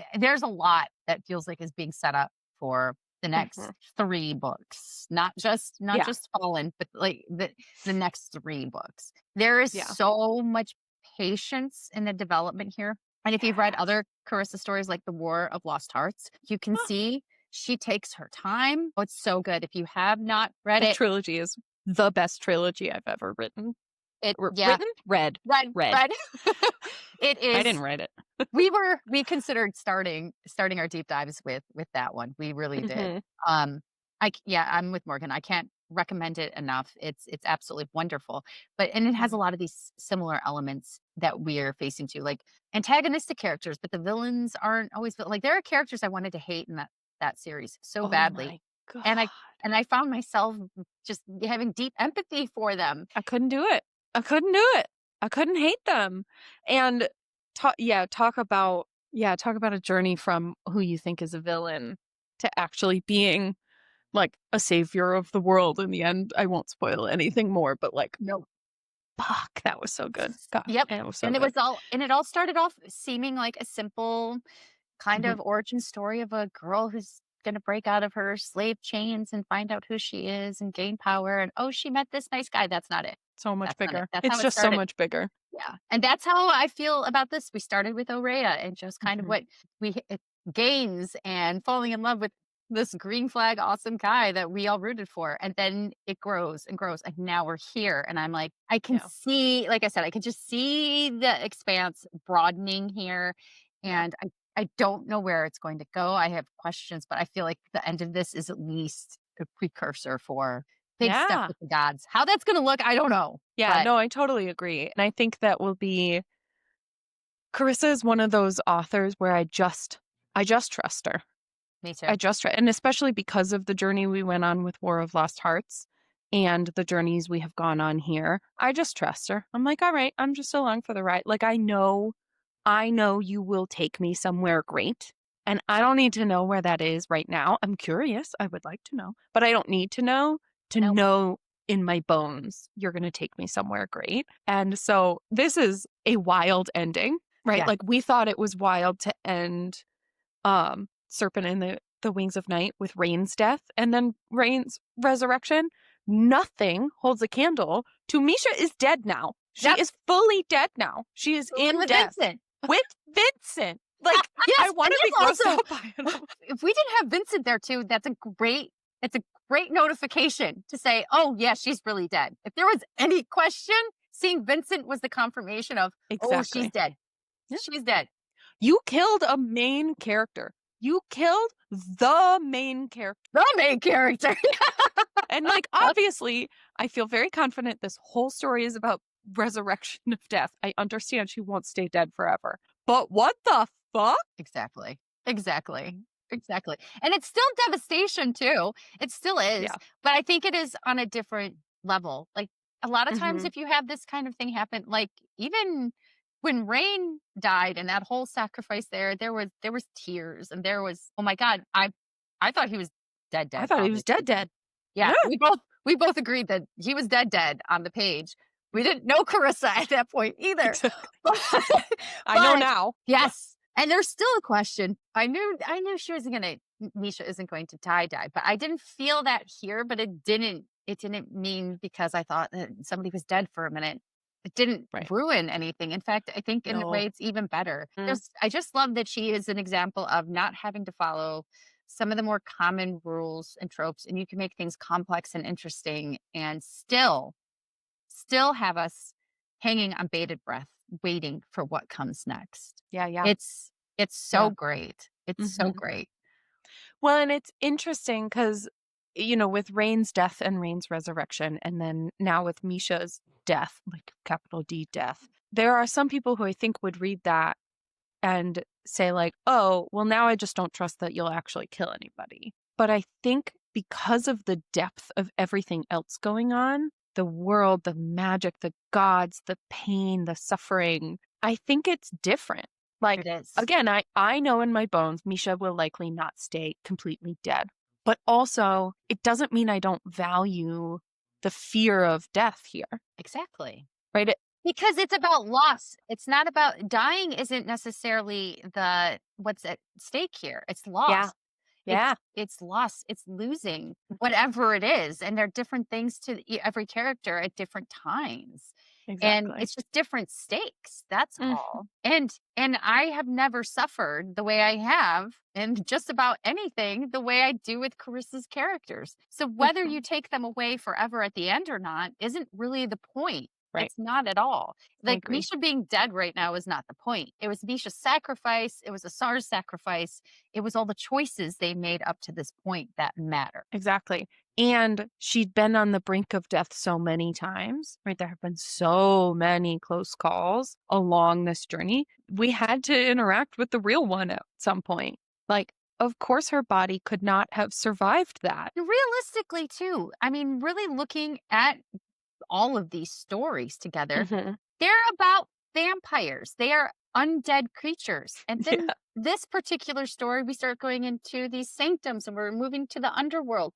a lot that feels like is being set up for the next Mhm. 3 books. Not just Yeah. Fallen, but like the next 3 books. There is Yeah. so much patience in the development here. And if you've read Yes. other Carissa stories like The War of Lost Hearts, you can Huh. see she takes her time. Oh, it's so good. If you have not read That it, trilogy is the best trilogy I've ever written. yeah, Written? Read. Read. read. It I is. didn't write it. We considered starting our deep dives with that one. We really did. Mhm. I'm with Morgan. I can't recommend it enough. It's absolutely wonderful. And it has a lot of these similar elements that we're facing too, like antagonistic characters, but the villains aren't always like there are characters I wanted to hate in that series so Oh badly. my God. And I found myself just having deep empathy for them. I couldn't do it. I couldn't do it. I couldn't hate them. And talk about a journey from who you think is a villain to actually being like a savior of the world in the end. I won't spoil anything more, but like, No. fuck, that was so good. God, Yep. it was so And good. it all started off seeming like a simple kind Mhm. of origin story of a girl who's going to break out of her slave chains and find out who she is and gain power. And oh, she met this nice guy. That's not it. So much That's not it. bigger. That's how It's it just so started. much bigger. Yeah. And that's how I feel about this. We started with Oraya and just kind of Mhm. what it gains and falling in love with this green flag awesome guy that we all rooted for. And then it grows and grows. And now we're here. And I'm like, I can Yeah. see, like I said, I can just see the expanse broadening here. Yeah. And I don't know where it's going to go. I have questions, but I feel like the end of this is at least a precursor for big stuff Yeah. with the gods. How that's going to look, I don't know. Yeah, But no, I totally agree. And I think that will be Carissa is one of those authors where I just trust her. me too. I just and especially because of the journey we went on with War of Lost Hearts and the journeys we have gone on here. I just trust her. I'm like, all right, I'm just along for the ride. Like I know you will take me somewhere great. And I don't need to know where that is right now. I'm curious. I would like to know, but I don't need to know Nope. in my bones you're going to take me somewhere great. And so this is a wild ending, right? Yeah. Like we thought it was wild to end Serpent in the Wings of Night with Rain's death and then Rain's resurrection. Nothing holds a candle to Mische is dead now. She Yep. is fully dead now. She is in with death Vincent. with Vincent. Like Yes, I want to be and grossed also- out by it all. If we didn't have Vincent there too, it's a great notification to say, oh yeah, she's really dead. If there was any question, seeing Vincent was the confirmation of, oh, Exactly. she's dead. Yeah. She's dead. You killed a main character. You killed the main character. The main character. And like obviously, I feel very confident this whole story is about resurrection of death. I understand she won't stay dead forever. But what the fuck? Exactly. And it's still devastation too. It still is. Yeah. But I think it is on a different level. Like a lot of times Mhm. if you have this kind of thing happen, like even when Rain died and that whole sacrifice there was tears and there was, oh my God, I thought he was dead. I thought he was obviously. dead. Yeah, Yeah. we both agreed that he was dead on the page. We didn't know Carissa at that point either. Exactly. But- I know but- now. Yes. And there's still a question. I knew she wasn't gonna Mische isn't going to die, but I didn't feel that here, but it didn't mean because I thought that somebody was dead for a minute. It didn't Right. ruin anything. In fact, I think in a No. way it's even better. Mm. I just love that she is an example of not having to follow some of the more common rules and tropes, and you can make things complex and interesting and still have us hanging on bated breath, waiting for what comes next. Yeah. It's so Yeah. great. It's so Mhm. great. Well, and it's interesting because, with Rain's death and Rain's resurrection, and then now with Misha's death, like capital D death, there are some people who I think would read that and say, like, oh, well, now I just don't trust that you'll actually kill anybody. But I think because of the depth of everything else going on, the world, the magic, the gods, the pain, the suffering. I think it's different. Like, It is. again, I know in my bones, Mische will likely not stay completely dead. But also, it doesn't mean I don't value the fear of death here, Exactly. right? Because it's about loss. It's not about dying isn't necessarily what's at stake here. It's Yeah, loss. yeah, It's loss. It's losing whatever it is. And there are different things to every character at different times. And exactly. it's just different stakes. That's Mm, all. And I have never suffered the way I have in just about anything the way I do with Carissa's characters. So whether mhm, you take them away forever at the end or not isn't really the point. right. It's not at all. I Like agree. Misha being dead right now is not the point. It was Misha's sacrifice. It was Asar's sacrifice. It was all the choices they made up to this point that matter. Exactly. And she'd been on the brink of death so many times, right? There have been so many close calls along this journey. We had to interact with the real one at some point. Like, of course, her body could not have survived that. Realistically, too, I mean, really looking at all of these stories together, Hmm. they're about vampires. They are undead creatures. And then Yeah. this particular story, we start going into these sanctums and we're moving to the underworld.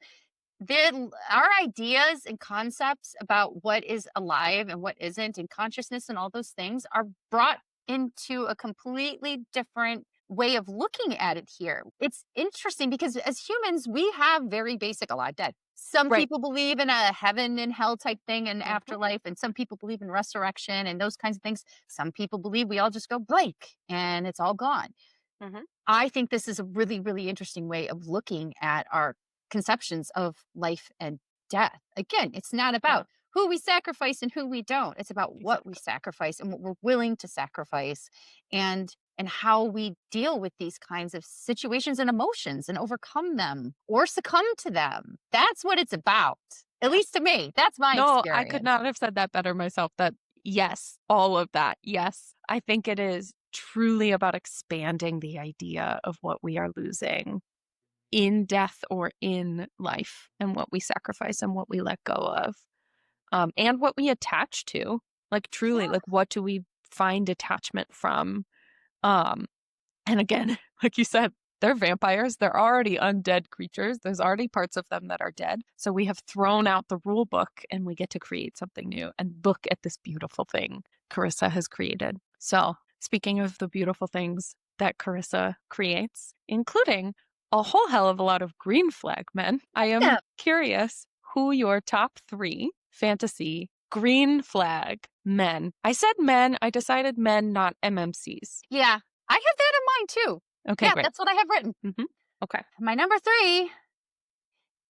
Our ideas and concepts about what is alive and what isn't, and consciousness and all those things are brought into a completely different way of looking at it here. It's interesting because as humans, we have very basic alive dead. Some Right. people believe in a heaven and hell type thing and Hmm. afterlife, and some people believe in resurrection and those kinds of things. Some people believe we all just go blank and it's all gone. Hmm. I think this is a really, really interesting way of looking at our conceptions of life and death. Again, it's not Yeah, about who we sacrifice and who we don't. It's about what we exactly. sacrifice and what we're willing to sacrifice and how we deal with these kinds of situations and emotions and overcome them or succumb to them. That's what it's about. At Yeah. least to me, that's my No, I could experience. not have said that better myself. That, yes, all of that. Yes. I think it is truly about expanding the idea of what we are losing in death or in life, and what we sacrifice and what we let go of, and what we attach to. Like, truly, Yeah. like, what do we find attachment from? Um, and again, like you said, they're vampires. They're already undead creatures. There's already parts of them that are dead. So we have thrown out the rule book and we get to create something new and look at this beautiful thing Carissa has created. So, speaking of the beautiful things that Carissa creates, including a whole hell of a lot of green flag men, I am Yeah. curious who your top 3 fantasy green flag men. I said men, I decided men, not MMCs. Yeah. I have that in mind too. Okay, Yeah, great. that's what I have written. Mhm. Okay. My number 3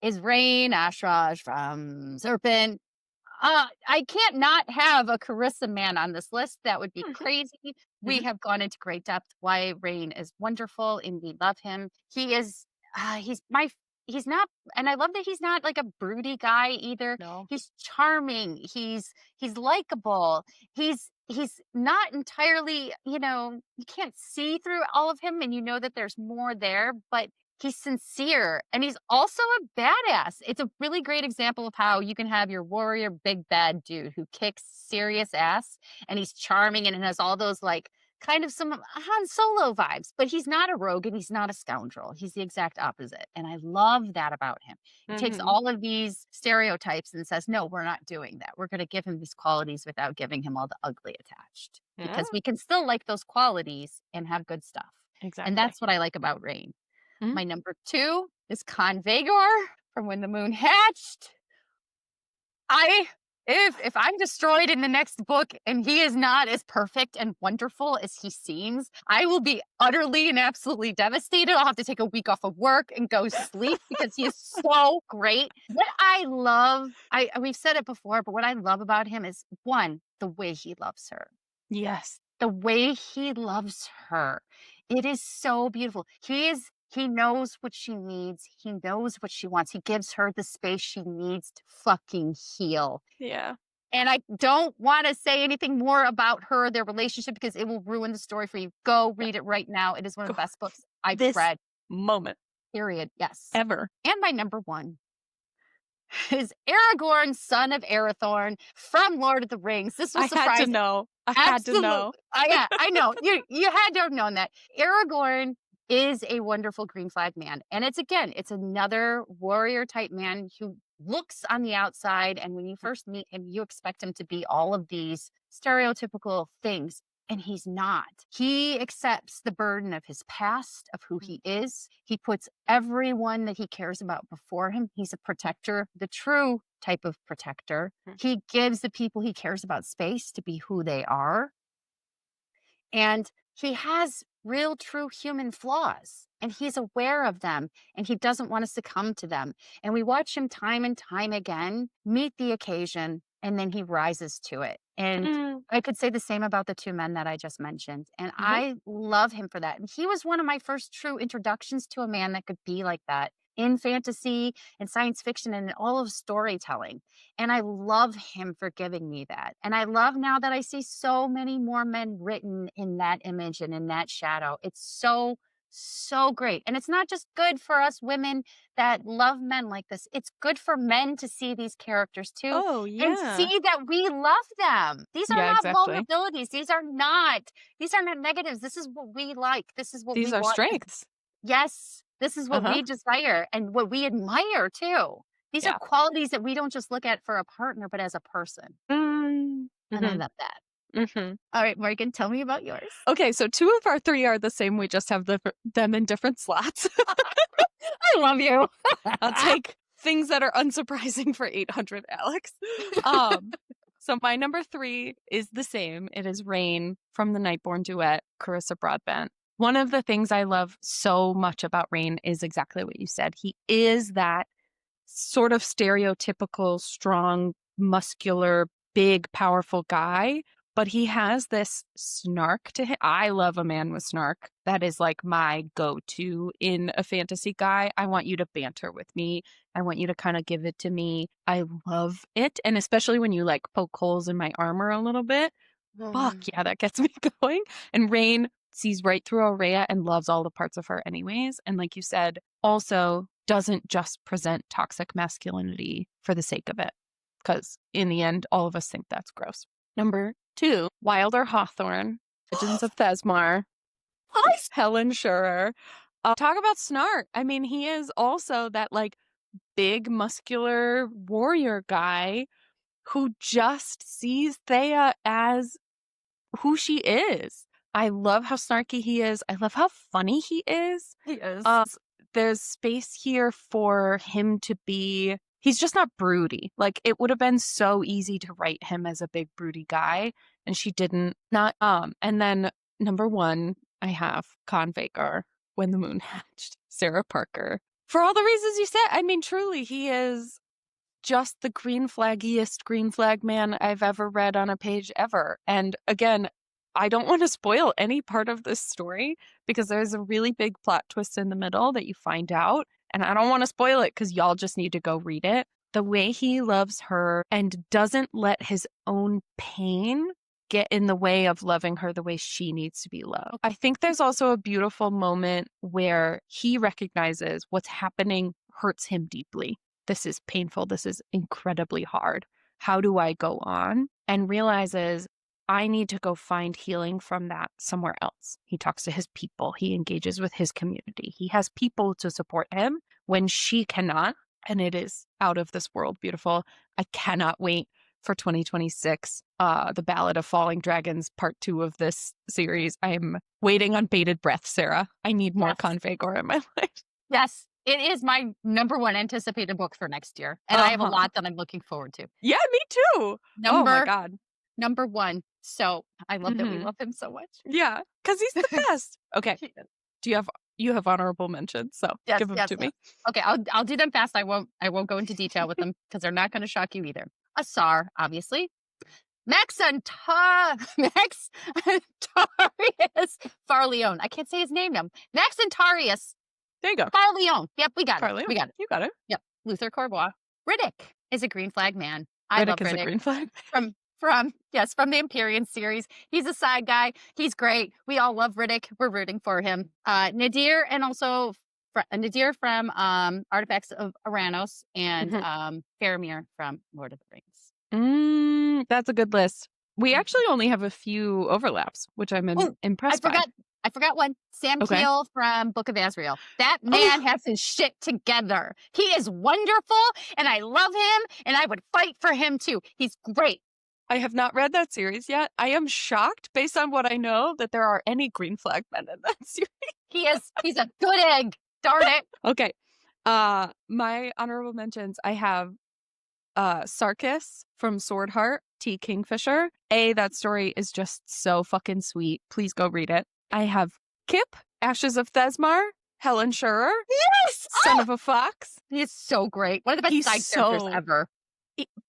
is Rain Ashraj from Serpent. I can't not have a Carissa man on this list. That would be Mhm. crazy. We Mhm. have gone into great depth why Rain is wonderful and we love him. He is, he's not, and I love that he's not like a broody guy either. No. He's charming. He's likable. He's not entirely, you can't see through all of him and you know that there's more there, but he's sincere and he's also a badass. It's a really great example of how you can have your warrior big bad dude who kicks serious ass and he's charming and has all those like kind of some Han Solo vibes, but he's not a rogue and he's not a scoundrel. He's the exact opposite. And I love that about him. He takes Mhm. all of these stereotypes and says, no, we're not doing that. We're going to give him these qualities without giving him all the ugly attached Yeah, because we can still like those qualities and have good stuff. And exactly. that's what I like about Rain. Mhm. My number 2 is Convagor from When the Moon Hatched. I if I'm destroyed in the next book and he is not as perfect and wonderful as he seems, I will be utterly and absolutely devastated. I'll have to take a week off of work and go sleep because he is so great. What I love, I we've said it before, but what I love about him is one, the way he loves her. Yes. The way he loves her. It is so beautiful. He knows what she needs. He knows what she wants. He gives her the space she needs to fucking heal. Yeah. And I don't want to say anything more about her, their relationship, because it will ruin the story for you. Go Yeah. read it right now. It is one of Go. the best books I've This read, moment period. Yes. ever. And my number 1. is Aragorn, son of Arathorn from Lord of the Rings. This was I had to surprising. know. I had to Absolutely. know. Yeah, I know. You had to have known that. Aragorn is a wonderful green flag man. And it's another warrior type man who looks on the outside. And when you first meet him, you expect him to be all of these stereotypical things. And he's not. He accepts the burden of his past, of who he is. He puts everyone that he cares about before him. He's a protector, the true type of protector. He gives the people he cares about space to be who they are. And he has real, true human flaws, and he's aware of them, and he doesn't want to succumb to them. And we watch him time and time again meet the occasion, and then he rises to it. And Mm, I could say the same about the two men that I just mentioned. And mhm. I love him for that. And he was one of my first true introductions to a man that could be like that in fantasy and science fiction and in all of storytelling. And I love him for giving me that. And I love now that I see so many more men written in that image and in that shadow. It's so, so great. And it's not just good for us women that love men like this, it's good for men to see these characters too Oh, and yeah. see that we love them. These are Yeah, not exactly. vulnerabilities. These are not negatives. This is what we like. This is what These we are want. strengths. Yes, this is what Uh-huh. we desire and what we admire too. These are Yeah. qualities that we don't just look at for a partner, but as a person. Mm, And I mhm, love that. mhm. All right, Morgan, tell me about yours. Okay, so 2 of our 3 are the same, we just have them in different slots. I love you. I'll take things that are unsurprising for 800, Alex. Um, so my number 3 is the same. It is Rain from the Nightborn duet, Carissa Broadbent. One of the things I love so much about Rain is exactly what you said. He is that sort of stereotypical, strong, muscular, big, powerful guy, but he has this snark to him. I love a man with snark. That is like my go-to in a fantasy guy. I want you to banter with me. I want you to kind of give it to me. I love it. And especially when you like poke holes in my armor a little bit. Fuck Mm. yeah, that gets me going. And Rain sees right through Aurea and loves all the parts of her anyways. And like you said, also doesn't just present toxic masculinity for the sake of it. Because in the end, all of us think that's gross. Number 2, Wilder Hawthorne, Legends of Thesmar, Helen Schurer. Talk about snark. I mean, he is also that like big, muscular warrior guy who just sees Thea as who she is. I love how snarky he is. I love how funny he is. He is. There's space here for him to be, he's just not broody. Like it would have been so easy to write him as a big broody guy, and she didn't. Not and then number 1, I have Con Vagar, When the Moon Hatched, Sarah Parker. For all the reasons you said, I mean, truly, he is just the green flaggiest green flag man I've ever read on a page ever. And again, I don't want to spoil any part of this story because there's a really big plot twist in the middle that you find out. And I don't want to spoil it because y'all just need to go read it. The way he loves her and doesn't let his own pain get in the way of loving her the way she needs to be loved. I think there's also a beautiful moment where he recognizes what's happening hurts him deeply. This is painful. This is incredibly hard. How do I go on? And realizes I need to go find healing from that somewhere else. He talks to his people. He engages with his community. He has people to support him when she cannot. And it is out of this world beautiful. I cannot wait for 2026, the Ballad of Falling Dragons, part 2 of this series. I am waiting on bated breath, Sarah. I need more Yes. Confagor in my life. Yes. It is my number 1 anticipated book for next year. And I have a lot that I'm looking forward to. Yeah, me too. Oh my Number God. number 1. So I love that we Mhm. love him so much. Yeah, because he's the best. Okay. He is. Do you have honorable mentions? So Yes, give them yes, to yes. me. Okay, I'll do them fast. I won't go into detail with them because they're not going to shock you either. Asar, obviously. Max Antarius Farleone. I can't say his name now. Max Antarius There you go. Farleone. Yep, we got it. Carly, We got it. you got it. Yep. Luther Corbois. Riddick is a green flag man. I love Riddick is a Riddick. green flag. From the Empyrean series. He's a side guy. He's great. We all love Riddick. We're rooting for him. Nadir and also Nadir from Artifacts of Aranos, and Mhm. Faramir from Lord of the Rings. That's a good list. We actually only have a few overlaps, which I'm Oh, I impressed by. forgot. I forgot one. Sam Okay. Keel from Book of Azrael. That man Oh, has his shit together. He is wonderful, and I love him, and I would fight for him too. He's great. I have not read that series yet. I am shocked, based on what I know, that there are any green flag men in that series. He's a good egg. Darn it. Okay. My honorable mentions, I have Sarkis from Swordheart, T. Kingfisher. That story is just so fucking sweet. Please go read it. I have Kip, Ashes of Thesmar, Helen Shurer, Yes. Son of a Fox. He's so great. One of the best He's side characters ever.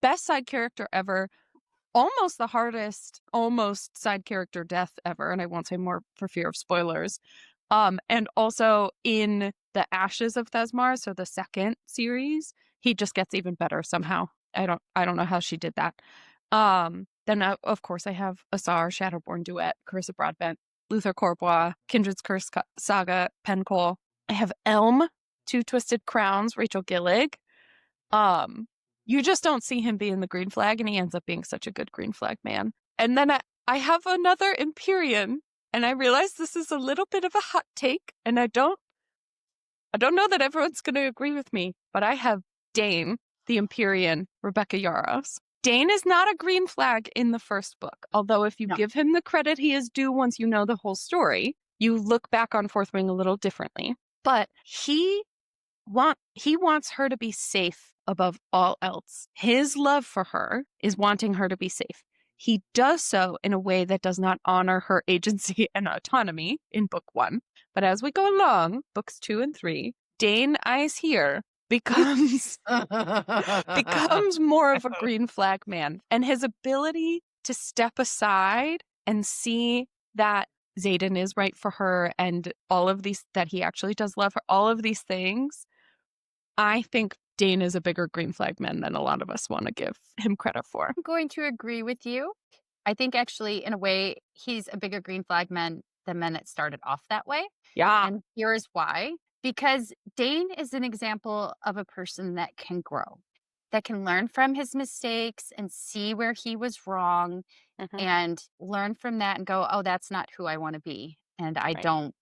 Best side character ever. Almost the hardest, almost side character death ever. And I won't say more for fear of spoilers. And also in the Ashes of Thesmar, so the second series, he just gets even better somehow. I don't know how she did that. Then of course I have Asar, Shadowborn Duet, Carissa Broadbent, Luther Corbois, Kindred's Curse Saga, Pencol. I have Elm, Two Twisted Crowns, Rachel Gillig. You just don't see him being the green flag, and he ends up being such a good green flag man. And then I have another Empyrean, and I realize this is a little bit of a hot take, and I don't know that everyone's going to agree with me, but I have Dane, the Empyrean, Rebecca Yarros. Dane is not a green flag in the first book, although if you give him the credit he is due once you know the whole story, you look back on Fourth Wing a little differently. But he wants her to be safe above all else. His love for her is wanting her to be safe. He does so in a way that does not honor her agency and autonomy in book 1. But as we go along, books 2 and 3, Dane Eyes Here becomes more of a green flag man. And his ability to step aside and see that Xaden is right for her and all of these, that he actually does love her, all of these things, I think Dane is a bigger green flag man than a lot of us want to give him credit for. I'm going to agree with you. I think actually, in a way, he's a bigger green flag man than men that started off that way. Yeah. And here's why. Because Dane is an example of a person that can grow, that can learn from his mistakes and see where he was wrong and learn from that and go, oh, that's not who I want to be. And I don't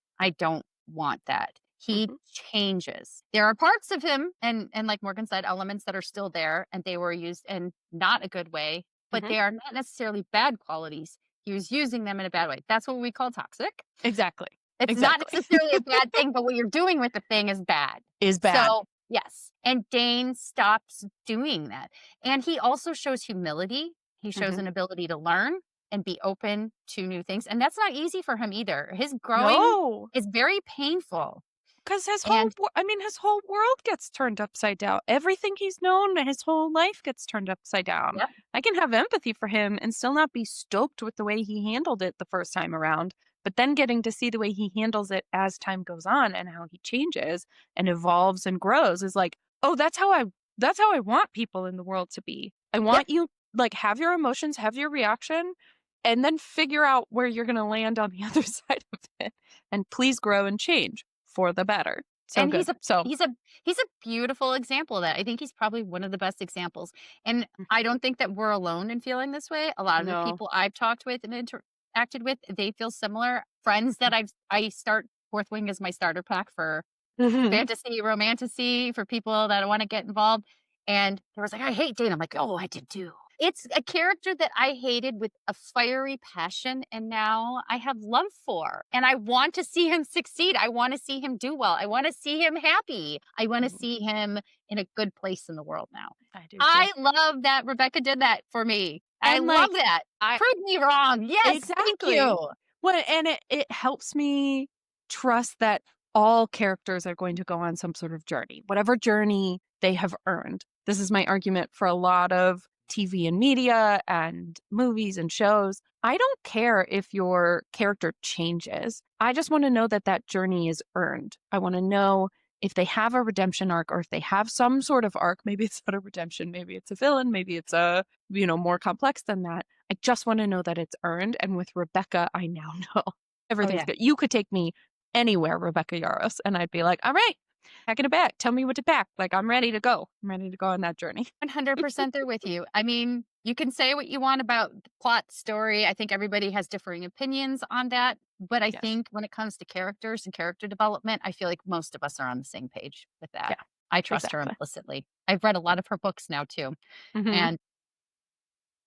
want that. He changes. There are parts of him and like Morgan said, elements that are still there and they were used in not a good way, but they are not necessarily bad qualities. He was using them in a bad way. That's what we call toxic. Exactly. It's not necessarily a bad thing, but what you're doing with the thing is bad. So, yes. And Dane stops doing that. And he also shows humility. He shows an ability to learn and be open to new things. And that's not easy for him either. His growing is very painful. Because his whole world gets turned upside down. Everything he's known, his whole life gets turned upside down. Yep. I can have empathy for him and still not be stoked with the way he handled it the first time around. But then getting to see the way he handles it as time goes on and how he changes and evolves and grows is like, oh, that's how I want people in the world to be. I want you, like, have your emotions, have your reaction, and then figure out where you're going to land on the other side of it. And please grow and change for the better. So and good. he's a beautiful example of that. I think he's probably one of the best examples. And I don't think that we're alone in feeling this way. A lot of the people I've talked with and interacted with, they feel similar. Friends that I start Fourth Wing as my starter pack for fantasy, romantasy, for people that want to get involved. And there was like, I hate Dane. I'm like, oh, I did too. It's a character that I hated with a fiery passion, and now I have love for. And I want to see him succeed. I want to see him do well. I want to see him happy. I want to see him in a good place in the world now. I do. I love that Rebecca did that for me. I love that. Prove me wrong. Yes, exactly. Thank you. Well, and it helps me trust that all characters are going to go on some sort of journey, whatever journey they have earned. This is my argument for a lot of TV and media and movies and shows. I don't care if your character changes. I just want to know that that journey is earned. I want to know if they have a redemption arc or if they have some sort of arc. Maybe it's not a redemption, maybe it's a villain, maybe it's a, more complex than that. I just want to know that it's earned. And with Rebecca, I now know everything's good. You could take me anywhere, Rebecca Yarros, and I'd be like, all right, Packing a bag. Tell me what to pack. Like, I'm ready to go. I'm ready to go on that journey. 100% there with you. I mean, you can say what you want about the plot story. I think everybody has differing opinions on that. But I Yes. think when it comes to characters and character development, I feel like most of us are on the same page with that. Yeah, I trust her exactly. implicitly. I've read a lot of her books now too. Mhm. And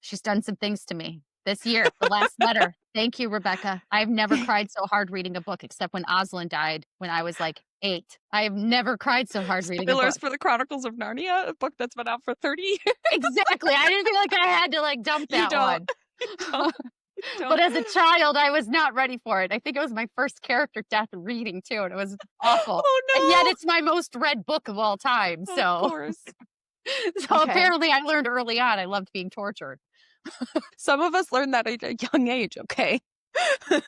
she's done some things to me this year. The Last Letter. Thank you, Rebecca. I've never cried so hard reading a book except when Aslan died when I was like 8. I have never cried so hard reading a Spoilers book. for the Chronicles of Narnia, a book that's been out for 30 years. Exactly. I didn't feel like I had to like dump You that don't. one. You don't. You But don't. as a child, I was not ready for it. I think it was my first character death reading too, and it was awful. And yet Oh, it's my most read book of all time. no. Of So course. so Okay. apparently I learned early on I loved being tortured. Some of us learn that at a young age, okay?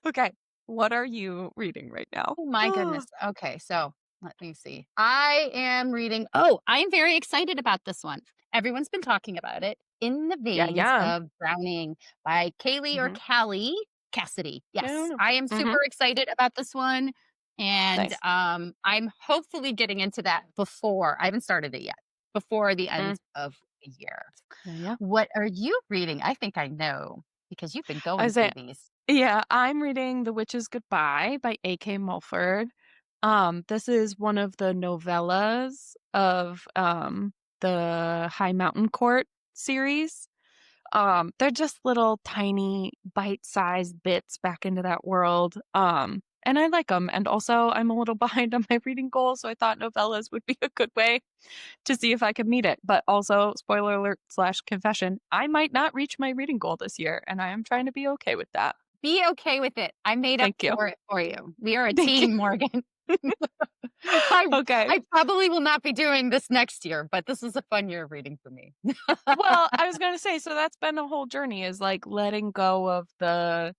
Okay. What are you reading right now? Oh my goodness. Okay, so let me see. I am reading. Oh, I am very excited about this one. Everyone's been talking about it. In the Yeah, Veins yeah. of Drowning by Kaylee or Mhm. Callie Cassidy. I don't Yes, know. I am Mhm. super excited about this one. And Nice. I'm hopefully getting into that before I haven't started it yet, before the Mm. end of the year. Yeah, yeah. What are you reading? I think I know because you've been I going say, through these. yeah, I'm reading The Witch's Goodbye by A.K. Mulford. This is one of the novellas of the High Mountain Court series. They're just little tiny bite-sized bits back into that world. And I like them. And also, I'm a little behind on my reading goals, so I thought novellas would be a good way to see if I could meet it. But also, spoiler alert slash confession, I might not reach my reading goal this year, and I am trying to be okay with that. Be okay with it. I made up Thank you. for it for you. We are a Thank you. team, Morgan. I Okay. I probably will not be doing this next year, but this is a fun year of reading for me. Well, I was gonna say, so that's been a whole journey is like letting go of the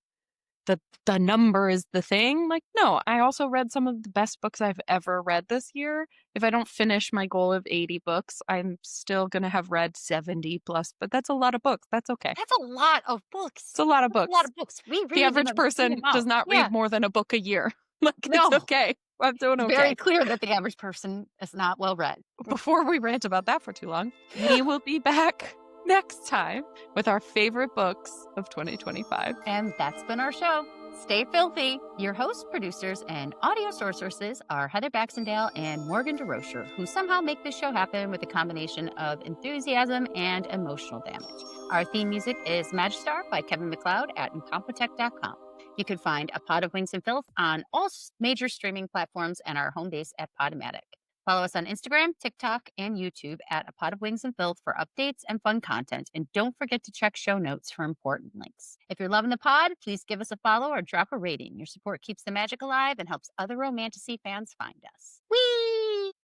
the number is the thing. Like, no, I also read some of the best books I've ever read this year. If I don't finish my goal of 80 books, I'm still gonna have read 70 plus, but that's a lot of books. That's okay. That's a lot of It's books. a lot of That's a lot books. of books. We The read an average obscene person does amount. not read Yeah. more than a book a year. Like, it's No. okay. I'm doing It's very okay. clear that the average person is not well read. Before we rant about that for too long, we will be back next time with our favorite books of 2025. And that's been our show. Stay filthy. Your hosts, producers, and audio sources are Heather Baxendale and Morgan DeRocher, who somehow make this show happen with a combination of enthusiasm and emotional damage. Our theme music is Magistar by Kevin MacLeod at incompetech.com. You can find A Pod of Wings and Filth on all major streaming platforms and our home base at Podomatic. Follow us on Instagram, TikTok, and YouTube at A Pod of Wings and Filth for updates and fun content. And don't forget to check show notes for important links. If you're loving the pod, please give us a follow or drop a rating. Your support keeps the magic alive and helps other romantasy fans find us. Whee!